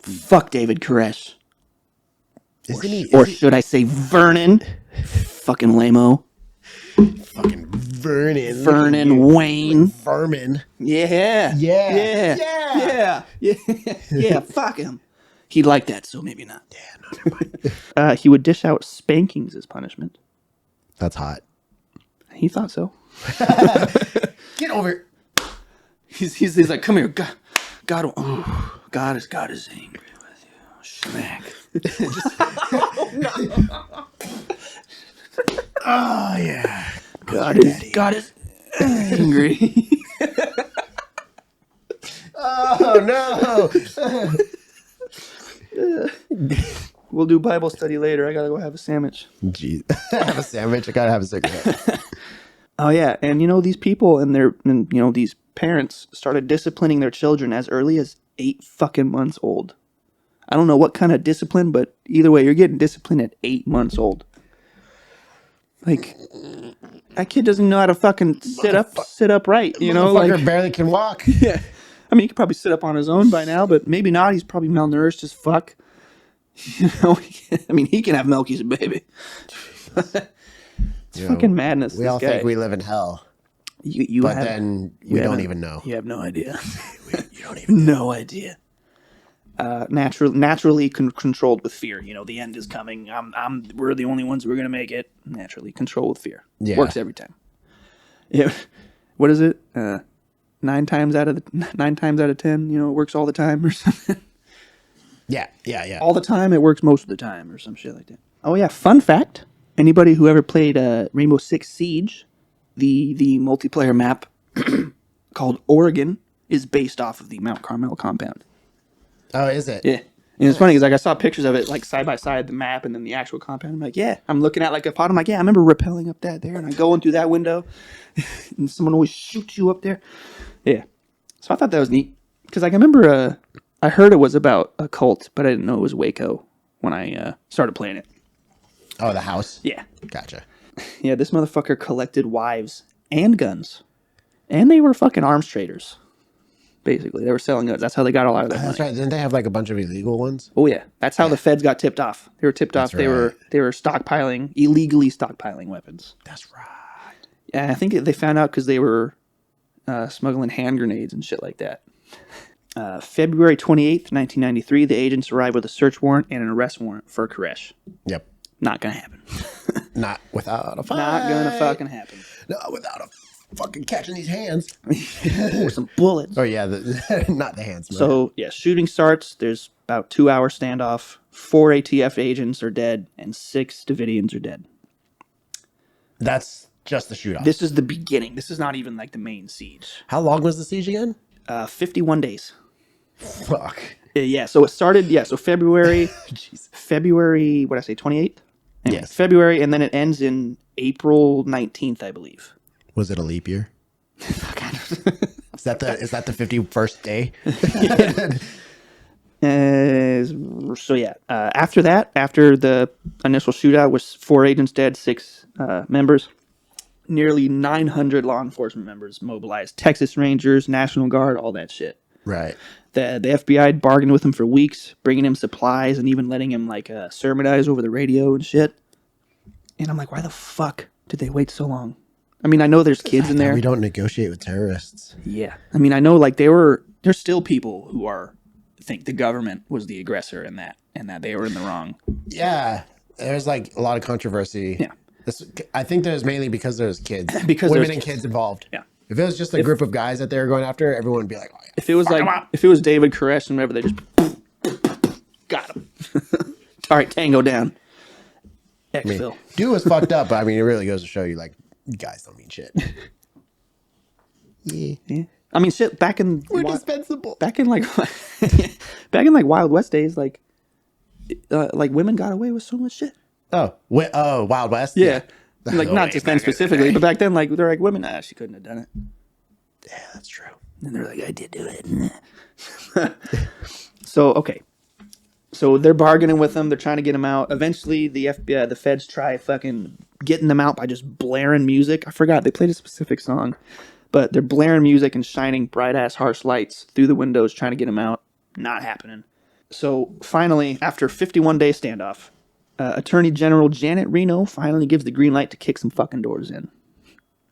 Fuck David Koresh. Or should I say Vernon? Fucking lame-o. Fucking Vernon. Vernon Wayne. Vermin. Yeah. Fuck him. He'd like that, so maybe not. Yeah, no. He would dish out spankings as punishment. That's hot. He thought so. Get over it. He's like, come here, God is angry with you. Schmack. Oh yeah. God is angry. Oh no. We'll do Bible study later. I gotta go have a sandwich. Jeez. Have a sandwich. I gotta have a cigarette. Oh yeah, and these people and these parents started disciplining their children as early as 8 fucking months old. I don't know what kind of discipline, but either way, you're getting disciplined at 8 months old. Like, that kid doesn't know how to fucking sit up right, Motherfucker barely can walk. Yeah. I mean, he could probably sit up on his own by now, but maybe not. He's probably malnourished as fuck. I mean, he can have milk. He's a baby. It's fucking madness. We all think we live in hell. You but then we don't even know. You have no idea. You don't even know. No idea. Naturally controlled with fear. The end is coming. We're the only ones who are gonna make it. Naturally controlled with fear. Yeah. Works every time. Yeah. What is it? 9 times out of 10, it works all the time or something. Yeah. All the time, it works most of the time or some shit like that. Oh yeah, fun fact. Anybody who ever played Rainbow Six Siege, the multiplayer map called Oregon is based off of the Mount Carmel compound. Oh, is it? Yeah. And it's funny because I saw pictures of it like side by side, the map and then the actual compound. I'm like, yeah. I'm looking at like a pod. I'm like, yeah, I remember rappelling up that there and I go in through that window and someone always shoots you up there. Yeah. So I thought that was neat because like I remember I heard it was about a cult, but I didn't know it was Waco when I started playing it. Oh, the house? Yeah. Gotcha. Yeah, this motherfucker collected wives and guns. And they were fucking arms traders. Basically, they were selling guns. That's how they got all out of their That's money. right. Didn't they have like a bunch of illegal ones? Oh yeah, that's how the feds got tipped off. They were tipped off. They were illegally stockpiling weapons. That's right. Yeah, I think they found out because they were smuggling hand grenades and shit like that. February 28th, 1993, the agents arrived with a search warrant and an arrest warrant for Koresh. Yep. Not gonna happen. Not without a fight. Not gonna fucking happen. Not without a fucking catching these hands. Or some bullets. Oh yeah, not the hands. So yeah, shooting starts. There's about 2-hour standoff. 4 ATF agents are dead, and 6 Davidians are dead. That's just the shootout. This is the beginning. This is not even like the main siege. How long was the siege again? 51 days. Fuck. Yeah, so it started. Yeah, so February. February. What did I say? 28th. Anyway, Yes. February, and then it ends in April 19th, I believe. Was it a leap year? Is that the 51st day? So yeah, after that, after the initial shootout was 4 agents dead, 6 members, nearly 900 law enforcement members mobilized, Texas Rangers, National Guard, all that shit. Right. The FBI bargained with him for weeks, bringing him supplies and even letting him like sermonize over the radio and shit. And I'm like, why the fuck did they wait so long? I mean, I know there's kids in there. We don't negotiate with terrorists. Yeah. I mean, I know like there's still people who think the government was the aggressor in that and that they were in the wrong. Yeah. There's like a lot of controversy. Yeah. I think there's mainly because there's kids. Because women there's and kids involved. Yeah. If it was just a group of guys that they were going after, everyone would be like, oh, yeah. If it was if it was David Koresh and whatever, they just got him. All right, Tango down. Exfil. Dude was fucked up, but I mean, it really goes to show you, like, you guys don't mean shit. Yeah. I mean, shit. We're dispensable. Back in like, back in like Wild West days, like women got away with so much shit. Oh, Wild West. Yeah. Like not just then specifically, but back then, like they're like women. She couldn't have done it. Yeah, that's true. And they're like, I did do it. So okay. So they're bargaining with them. They're trying to get him out. Eventually, the FBI, the feds try fucking getting them out by just blaring music. I forgot they played a specific song, but they're blaring music and shining bright ass harsh lights through the windows, trying to get him out. Not happening. So finally, after a 51-day standoff, Attorney General Janet Reno finally gives the green light to kick some fucking doors in.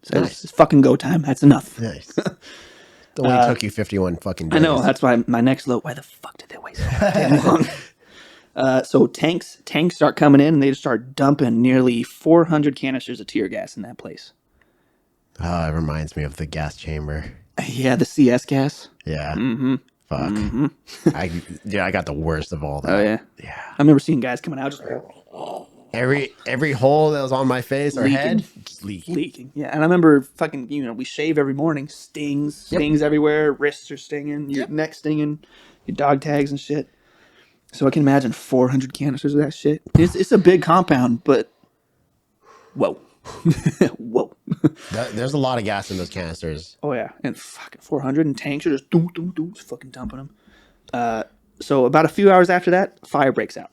So Nice. it's fucking go time. That's enough. Nice. It only took you 51 fucking days. I know. That's why my next low. Why the fuck did they wait so damn long? So tanks start coming in and they just start dumping nearly 400 canisters of tear gas in that place. Oh, it reminds me of the gas chamber. Yeah, the CS gas. Yeah. Mm-hmm. Fuck. Mm-hmm. I got the worst of all that. Oh yeah. Yeah. I remember seeing guys coming out just Every hole that was on my face or Leaking. head, just leaking. Yeah, and I remember fucking, we shave every morning. Stings everywhere. Wrists are stinging. Your neck stinging. Your dog tags and shit. So I can imagine 400 canisters of that shit. It's a big compound, but whoa. Whoa. There's a lot of gas in those canisters. Oh yeah, and fucking 400 and tanks are just just fucking dumping them. So about a few hours after that, fire breaks out.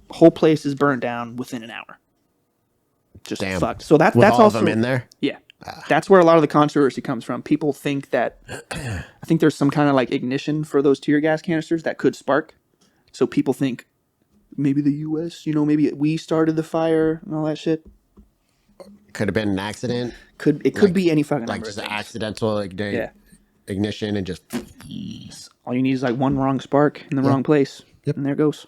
The whole place is burned down within an hour. Just Damn. fucked. So that's all also of them in there. Yeah, that's where a lot of the controversy comes from. People think that I think there's some kind of like ignition for those tear gas canisters that could spark. So people think maybe the U.S., maybe we started the fire and all that shit. Could have been an accident. Could be any fucking like number just of an things. accidental ignition and just All you need is like one wrong spark in the wrong place, and there it goes.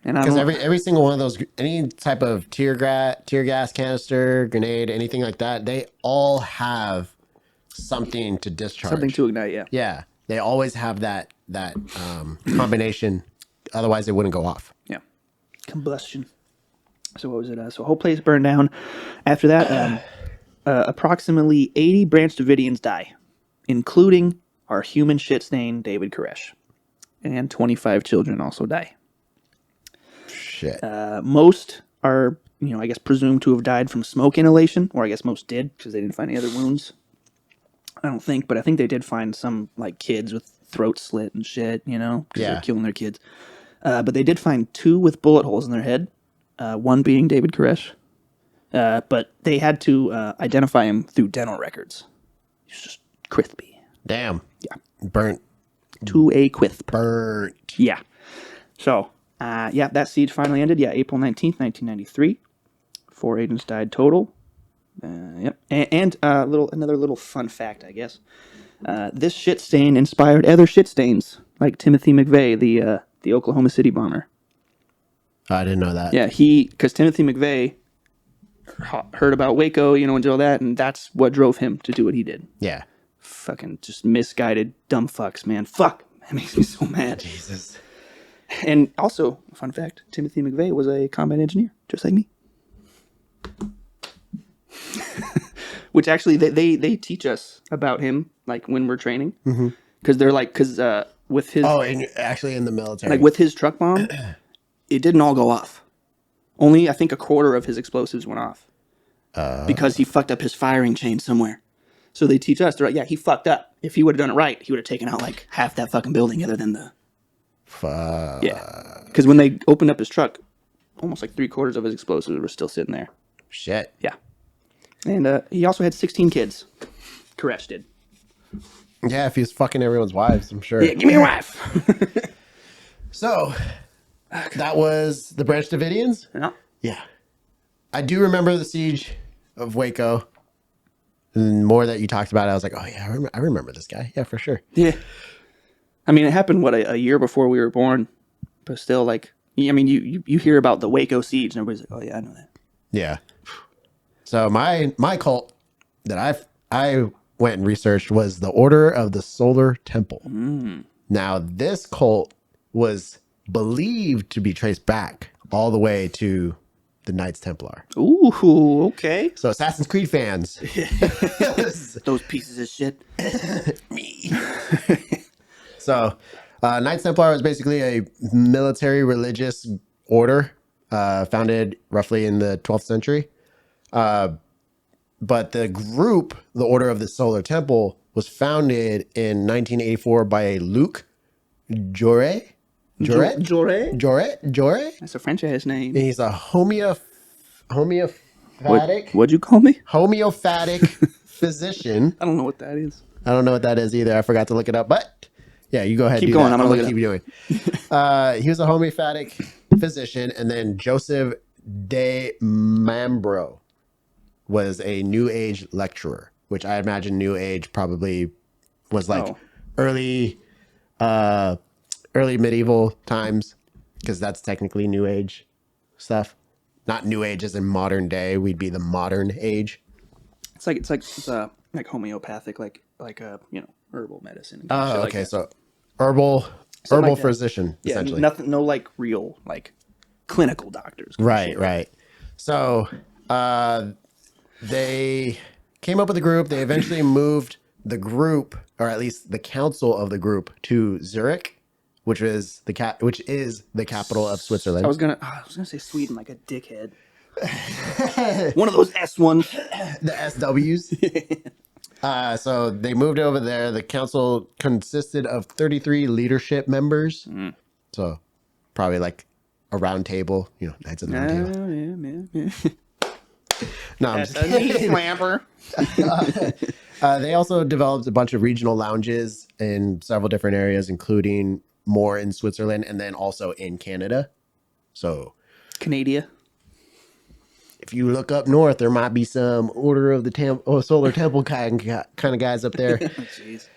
And because every single one of those, any type of tear gas canister, grenade, anything like that, they all have something to discharge, something to ignite. Yeah. Yeah, they always have that combination. Otherwise, it wouldn't go off. Yeah. Combustion. So what was it? So whole place burned down. After that, approximately 80 Branch Davidians die, including our human shit stain David Koresh, and 25 children also die. Shit. Most are, I guess presumed to have died from smoke inhalation, or I guess most did because they didn't find any other wounds. I don't think, but I think they did find some like kids with throat slit and shit, because they're killing their kids. But they did find 2 with bullet holes in their head, one being David Koresh. But they had to identify him through dental records. He's just crispy. Damn. Yeah. Burnt. To a quisp. Burnt. Yeah. So, that siege finally ended. Yeah, April 19th, 1993. 4 agents died total. Yep. And another little fun fact, I guess. This shit stain inspired other shit stains, like Timothy McVeigh, the Oklahoma City bomber. I didn't know that. Yeah, because Timothy McVeigh heard about Waco, and all that, and that's what drove him to do what he did. Yeah. Fucking just misguided dumb fucks, man. Fuck. That makes me so mad. Jesus. And also, fun fact, Timothy McVeigh was a combat engineer, just like me. Which actually, they teach us about him, like, when we're training. Because they're like, with his... Oh, and actually in the military. Like, with his truck bomb, it didn't all go off. Only, I think, a quarter of his explosives went off. Because he fucked up his firing chain somewhere. So they teach us, they're like, yeah, he fucked up. If he would have done it right, he would have taken out, like, half that fucking building other than the... Fuck. Yeah. Because when they opened up his truck, almost like 3/4 of his explosives were still sitting there. Shit. Yeah. And he also had 16 kids. Koresh did. Yeah, if he was fucking everyone's wives, I'm sure. Yeah, give me your wife. So, that was the Branch Davidians? No. Yeah. I do remember the siege of Waco. And the more that you talked about it, I was like, oh yeah, I remember this guy. Yeah, for sure. Yeah. I mean, it happened a year before we were born, but still, like, I mean, you hear about the Waco siege, and everybody's like, "Oh yeah, I know that." Yeah. So my cult that I went and researched was the Order of the Solar Temple. Now this cult was believed to be traced back all the way to the Knights Templar. Ooh, okay. So Assassin's Creed fans, Those pieces of shit. me. So Knights Templar was basically a military religious order founded roughly in the 12th century. But the group, the Order of the Solar Temple, was founded in 1984 by a Luc Joret. Joret? Jore? Joret? That's a French ass name. And he's a homeopathic What'd you call me? homeopathic physician. I don't know what that is. I don't know what that is either. I forgot to look it up, but yeah, you go ahead. Keep do going. That. I'm gonna look keep it doing. He was a homeopathic physician, and then Joseph de Mambro was a New Age lecturer, which I imagine New Age probably was like Oh. early medieval times, because that's technically New Age stuff. Not New Age as in modern day. We'd be the modern age. It's like homeopathic, like herbal medicine. And Oh, shit like okay. that. So herbal like that. physician, Yeah, essentially. nothing. No, like real, like clinical doctors. kind of Right, shit. right. So they came up with a group. They eventually moved the group, or at least the council of the group, to Zurich, which is the capital of Switzerland. I was gonna say Sweden, like a dickhead. One of those S ones. The SWs. So they moved over there. The council consisted of 33 leadership members. So probably like a round table, Knights of the Round Table. Yeah. No, I'm That's just a knee kidding. slamper. They also developed a bunch of regional lounges in several different areas, including more in Switzerland and then also in Canada. So Canada. if you look up north, there might be some Order of the Solar Temple kind of guys up there. Jeez.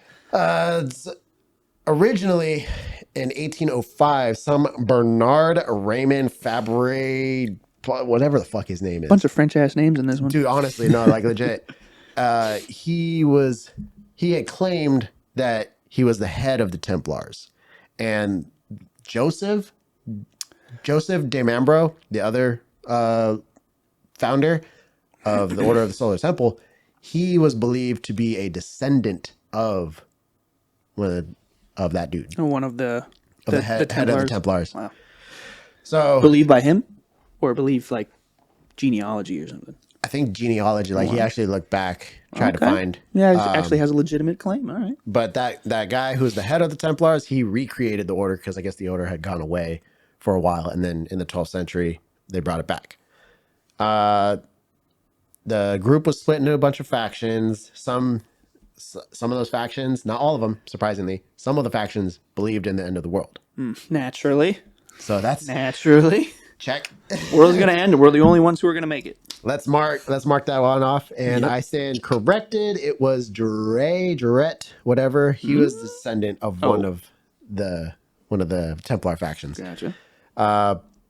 Originally, in 1805, some Bernard Raymond Fabre, whatever the fuck his name is. Bunch of French ass names in this one. Dude, honestly, no, like legit. He had claimed that he was the head of the Templars. And Joseph de Mambro, the other founder of the Order of the Solar Temple, he was believed to be a descendant of that dude. One of the Head of the Templars. Wow. So Believed by him, or believed like genealogy or something. I think genealogy, like he actually looked back, tried to Okay. find. Yeah, he actually has a legitimate claim. All right. But that guy who's the head of the Templars, he recreated the order because I guess the order had gone away for a while, and then in the 12th century they brought it back. The group was split into a bunch of factions. Some of those factions, not all of them, surprisingly, some of the factions believed in the end of the world. Naturally. So that's check. World's gonna end, and we're the only ones who are gonna make it. Let's mark that one off, and I stand corrected. It was Juret, whatever. He was descendant of one of the Templar factions. Gotcha.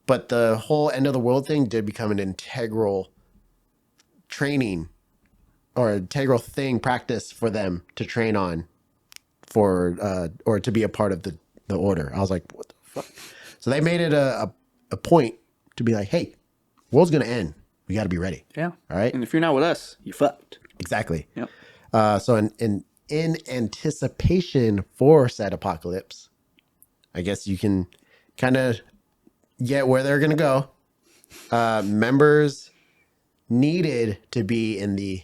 But the whole end of the world thing did become an integral training or integral practice for them to train on or to be a part of the order. I was like, what the fuck? So they made it a point to be like, hey, world's gonna end. We got to be ready. Yeah. All right. And if you're not with us, you fucked. Exactly. Yep. So in anticipation for said apocalypse, I guess you can kind of get where they're gonna go. Members needed to be in the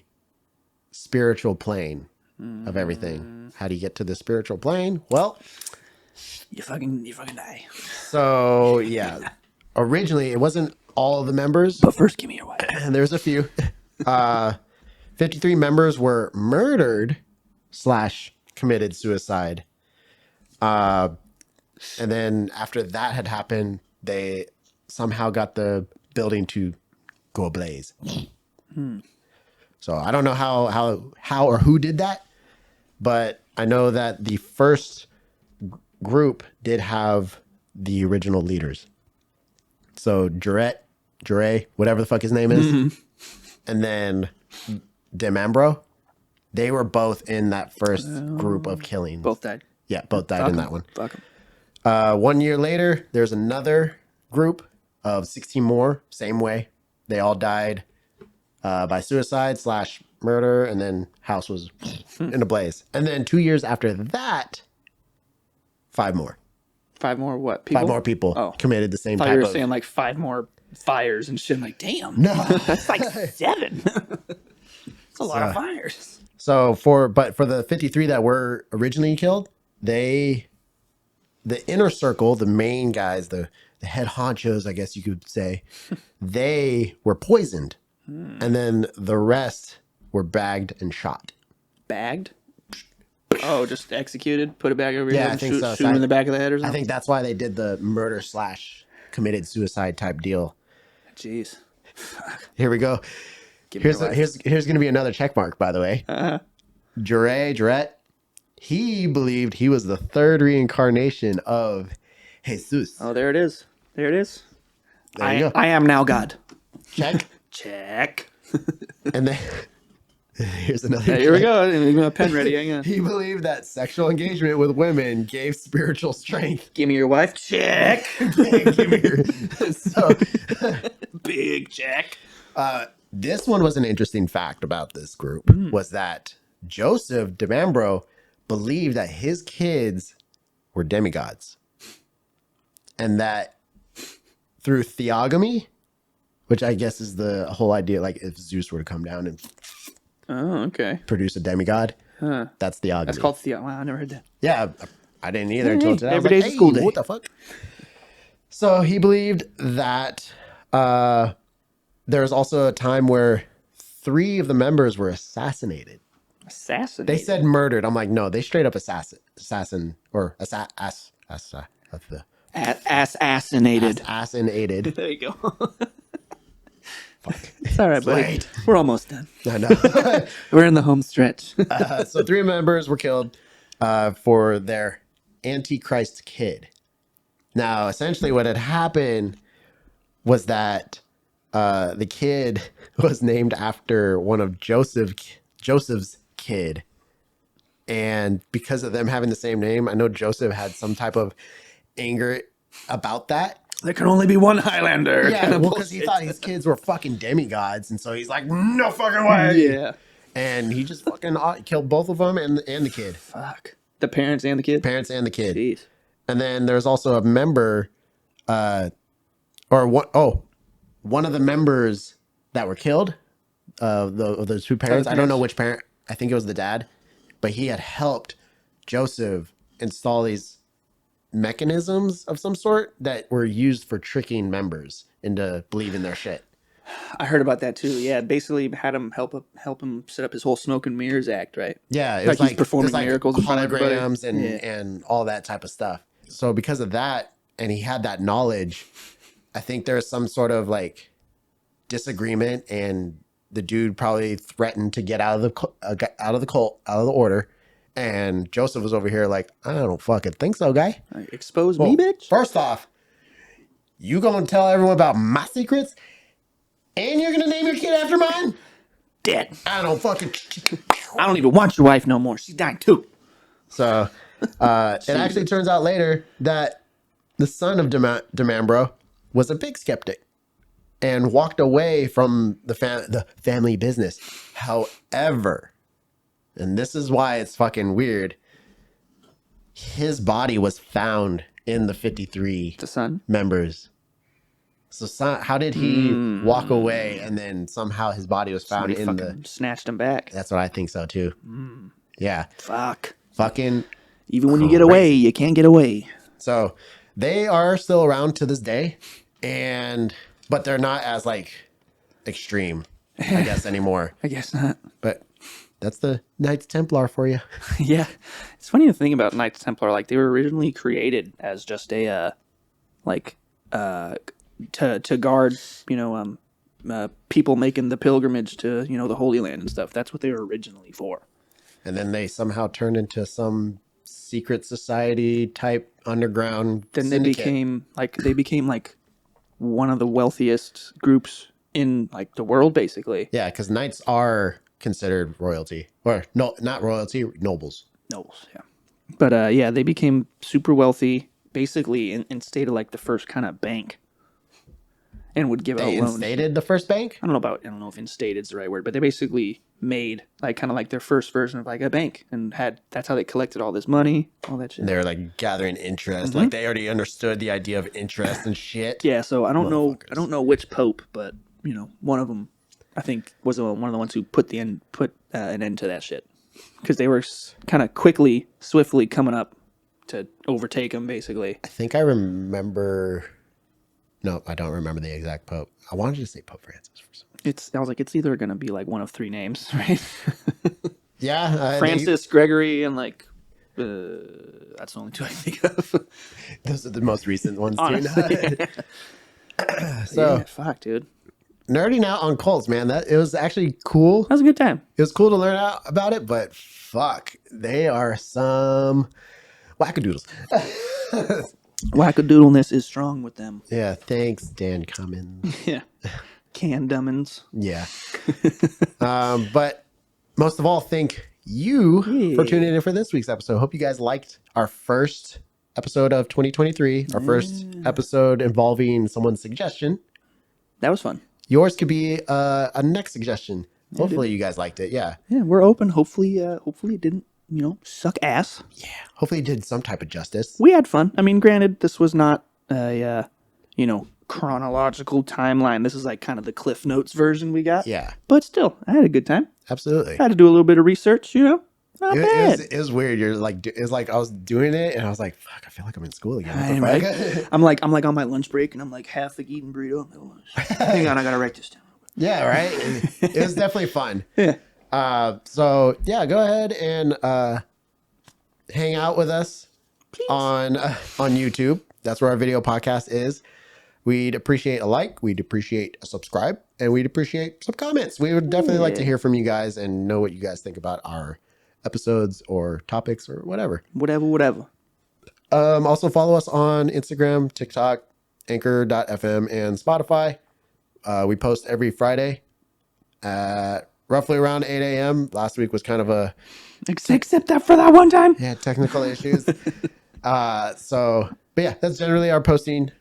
spiritual plane of everything. How do you get to the spiritual plane? Well, You fucking die. so yeah, originally it wasn't all of the members. But first, give me your wife. And there's a few. 53 members were murdered / committed suicide. And then after that had happened, they somehow got the building to go ablaze. So I don't know how or who did that, but I know that the first group did have the original leaders. So Jure, whatever the fuck his name is, and then Demambro, they were both in that first group of killings. Both died. Yeah, both died in that one. Fuck 'em. 1 year later, there's another group of 16 more, same way. They all died by suicide / murder, and then house was in a blaze. And then 2 years after that, 5 more. 5 more what? People? 5 more people committed the same I thought type you were of... saying like 5 more fires and shit. I'm like, damn. No. That's like 7. That's a lot of fires. So for the 53 that were originally killed, the inner circle, the main guys, the head honchos, I guess you could say, they were poisoned. And then the rest were bagged and shot. Bagged? Oh, just executed? Put a bag over your Yeah, head I and think so. shoot him in the back of the head or I something? think that's why they did the murder / committed suicide type deal. Jeez. Here we go. Give me Here's your life. going to be another check mark, by the way. Jurette, he believed he was the third reincarnation of Jesus. Oh, there it is. There it is. There you go. I am now God. Check. Check. And then here's another. Yeah, here we go. Give me a pen ready. Hang on. He believed that sexual engagement with women gave spiritual strength. Give me your wife. Check. Give me your... So, Big check. this one was an interesting fact about this group was that Joseph Demambro believed that his kids were demigods, and that through theogamy, which I guess is the whole idea, like if Zeus were to come down and produce a demigod, that's theogamy. That's called theo. Wow, I never heard that. Yeah, I didn't either until today. Every day's a school day. What the fuck? So he believed that there was also a time where 3 of the members were assassinated. Assassinated? They said murdered. I'm like, no, they straight up assassin or assassinated. assassinated. There you go. Fuck. It's all right, buddy. Late. We're almost done. I know. We're in the home stretch. So 3 members were killed for their Antichrist kid. Now, essentially what had happened was that the kid was named after one of Joseph's kid. And because of them having the same name, I know Joseph had some type of anger about that. There can only be one Highlander. Yeah, well, because he thought his kids were fucking demigods. And so he's like, no fucking way. Yeah. And he just fucking killed both of them and the kid. Fuck. The parents and the kid? Parents and the kid. Jeez. And then there's also a member, one of the members that were killed, of the 2 parents. I don't know which parent. I think it was the dad. But he had helped Joseph install these mechanisms of some sort that were used for tricking members into believing their shit. I heard about that too. Yeah, basically had him help him set up his whole smoke and mirrors act, right? Yeah, it like was he's performing miracles in front of everybody. holograms and all that type of stuff. So because of that, and he had that knowledge, I think there's some sort of like disagreement, and the dude probably threatened to get out of the order. And Joseph was over here like, I don't fucking think so, guy. Like, expose me, bitch? First off, you gonna tell everyone about my secrets? And you're gonna name your kid after mine? Dead. I don't fucking... I don't even want your wife no more. She's dying too. So it actually turns out later that the son of Demambro was a big skeptic and walked away from the family business. However, and this is why it's fucking weird, his body was found in the 53 The son? members. So how did he walk away and then somehow his body was found Somebody in fucking snatched him back. That's what I think so too. Yeah. Fuck. Fucking... Even when you get away, you can't get away. So they are still around to this day, but they're not as like extreme, I guess, anymore. I guess not. But that's the Knights Templar for you. Yeah. It's funny to think about Knights Templar. Like, they were originally created as just a, to guard, people making the pilgrimage to, the Holy Land and stuff. That's what they were originally for. And then they somehow turned into some secret society type underground Then syndicate. they became like one of the wealthiest groups in like the world, basically. Yeah, because knights are considered royalty. Or, no, not royalty, nobles. Nobles, yeah. But yeah, they became super wealthy, basically, and stayed like the first kind of bank, and would give out They loans. instated the first bank? I don't know if instated is the right word, but they basically made like kind of like their first version of like a bank, and that's how they collected all this money, all that shit. They're like gathering interest. Like they already understood the idea of interest and shit. Yeah, so I don't know which pope, but one of them, I think, was one of the ones who put an end to that shit, because they were kind of swiftly coming up to overtake them, basically. I think I remember. No, I don't remember the exact pope. I wanted to say Pope Francis for some reason. I was like, it's either gonna be like one of three names, right? Yeah, Francis, Gregory, and like that's the only two I think of. Those are the most recent ones, Honestly. too. So, yeah, fuck, dude, nerding out on cults, man. It was actually cool. that was a good time. It was cool to learn out about it, but fuck, they are some wackadoodles. Wackadoodleness is strong with them. Yeah, thanks, Dan Cummins. Yeah, Dummins. Yeah. But most of all, thank you for tuning in for this week's episode. Hope you guys liked our first episode of 2023, our first episode involving someone's suggestion. That was fun. Yours could be a next suggestion. Hopefully you guys liked it. Yeah. Yeah, we're open. Hopefully it didn't, suck ass. Yeah. Hopefully it did some type of justice. We had fun. I mean, granted, this was not a, chronological timeline. This is like kind of the Cliff Notes version we got. Yeah. But still, I had a good time. Absolutely. I had to do a little bit of research, Not bad. It was weird. It's like I was doing it and I was like, fuck, I feel like I'm in school again. Right? I'm like on my lunch break and I'm like half like eating burrito. Hang on, I gotta write this down. Yeah, right. It was definitely fun. Yeah. So yeah, go ahead and hang out with us on YouTube. That's where our video podcast is. We'd appreciate a like, we'd appreciate a subscribe, and we'd appreciate some comments. We would definitely like to hear from you guys and know what you guys think about our episodes or topics or whatever. Whatever. Also follow us on Instagram, TikTok, Anchor.fm, and Spotify. We post every Friday at roughly around 8 a.m. Last week was kind of a... Except that for that one time. Yeah, technical issues. But yeah, that's generally our posting.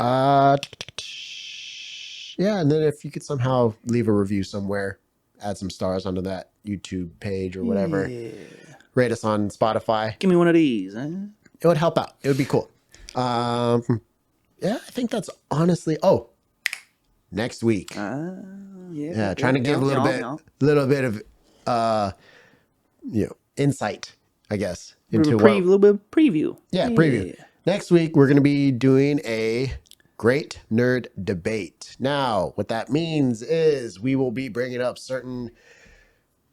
Yeah, and then if you could somehow leave a review somewhere, add some stars onto that YouTube page or whatever. Yeah. Rate us on Spotify. Give me one of these. Huh? It would help out. It would be cool. Yeah, I think that's honestly... Oh, next week. Yeah, trying to give a little bit of insight, I guess, into a little bit of preview. Yeah, preview. Next week we're going to be doing a great nerd debate. Now, what that means is we will be bringing up certain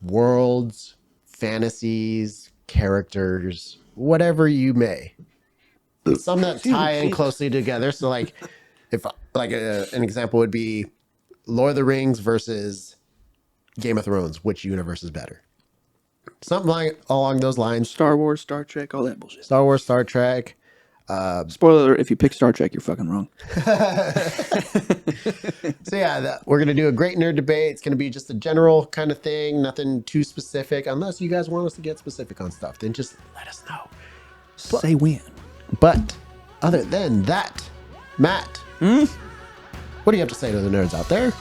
worlds, fantasies, characters, whatever you may. Some that tie in closely together. So, like, if an example would be Lord of the Rings versus Game of Thrones, which universe is better? Something like along those lines. Star Wars, Star Trek, all that bullshit. Star Wars, Star Trek. Spoiler alert, if you pick Star Trek, you're fucking wrong. So yeah, we're going to do a great nerd debate. It's going to be just a general kind of thing, nothing too specific. Unless you guys want us to get specific on stuff, then just let us know. Say when. But other than that, Matt, what do you have to say to the nerds out there?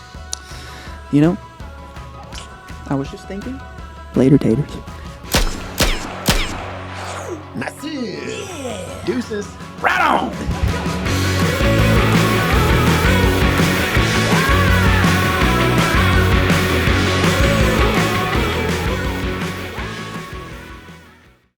I was just thinking, later taters. Nice. Yeah. Deuces. Right on.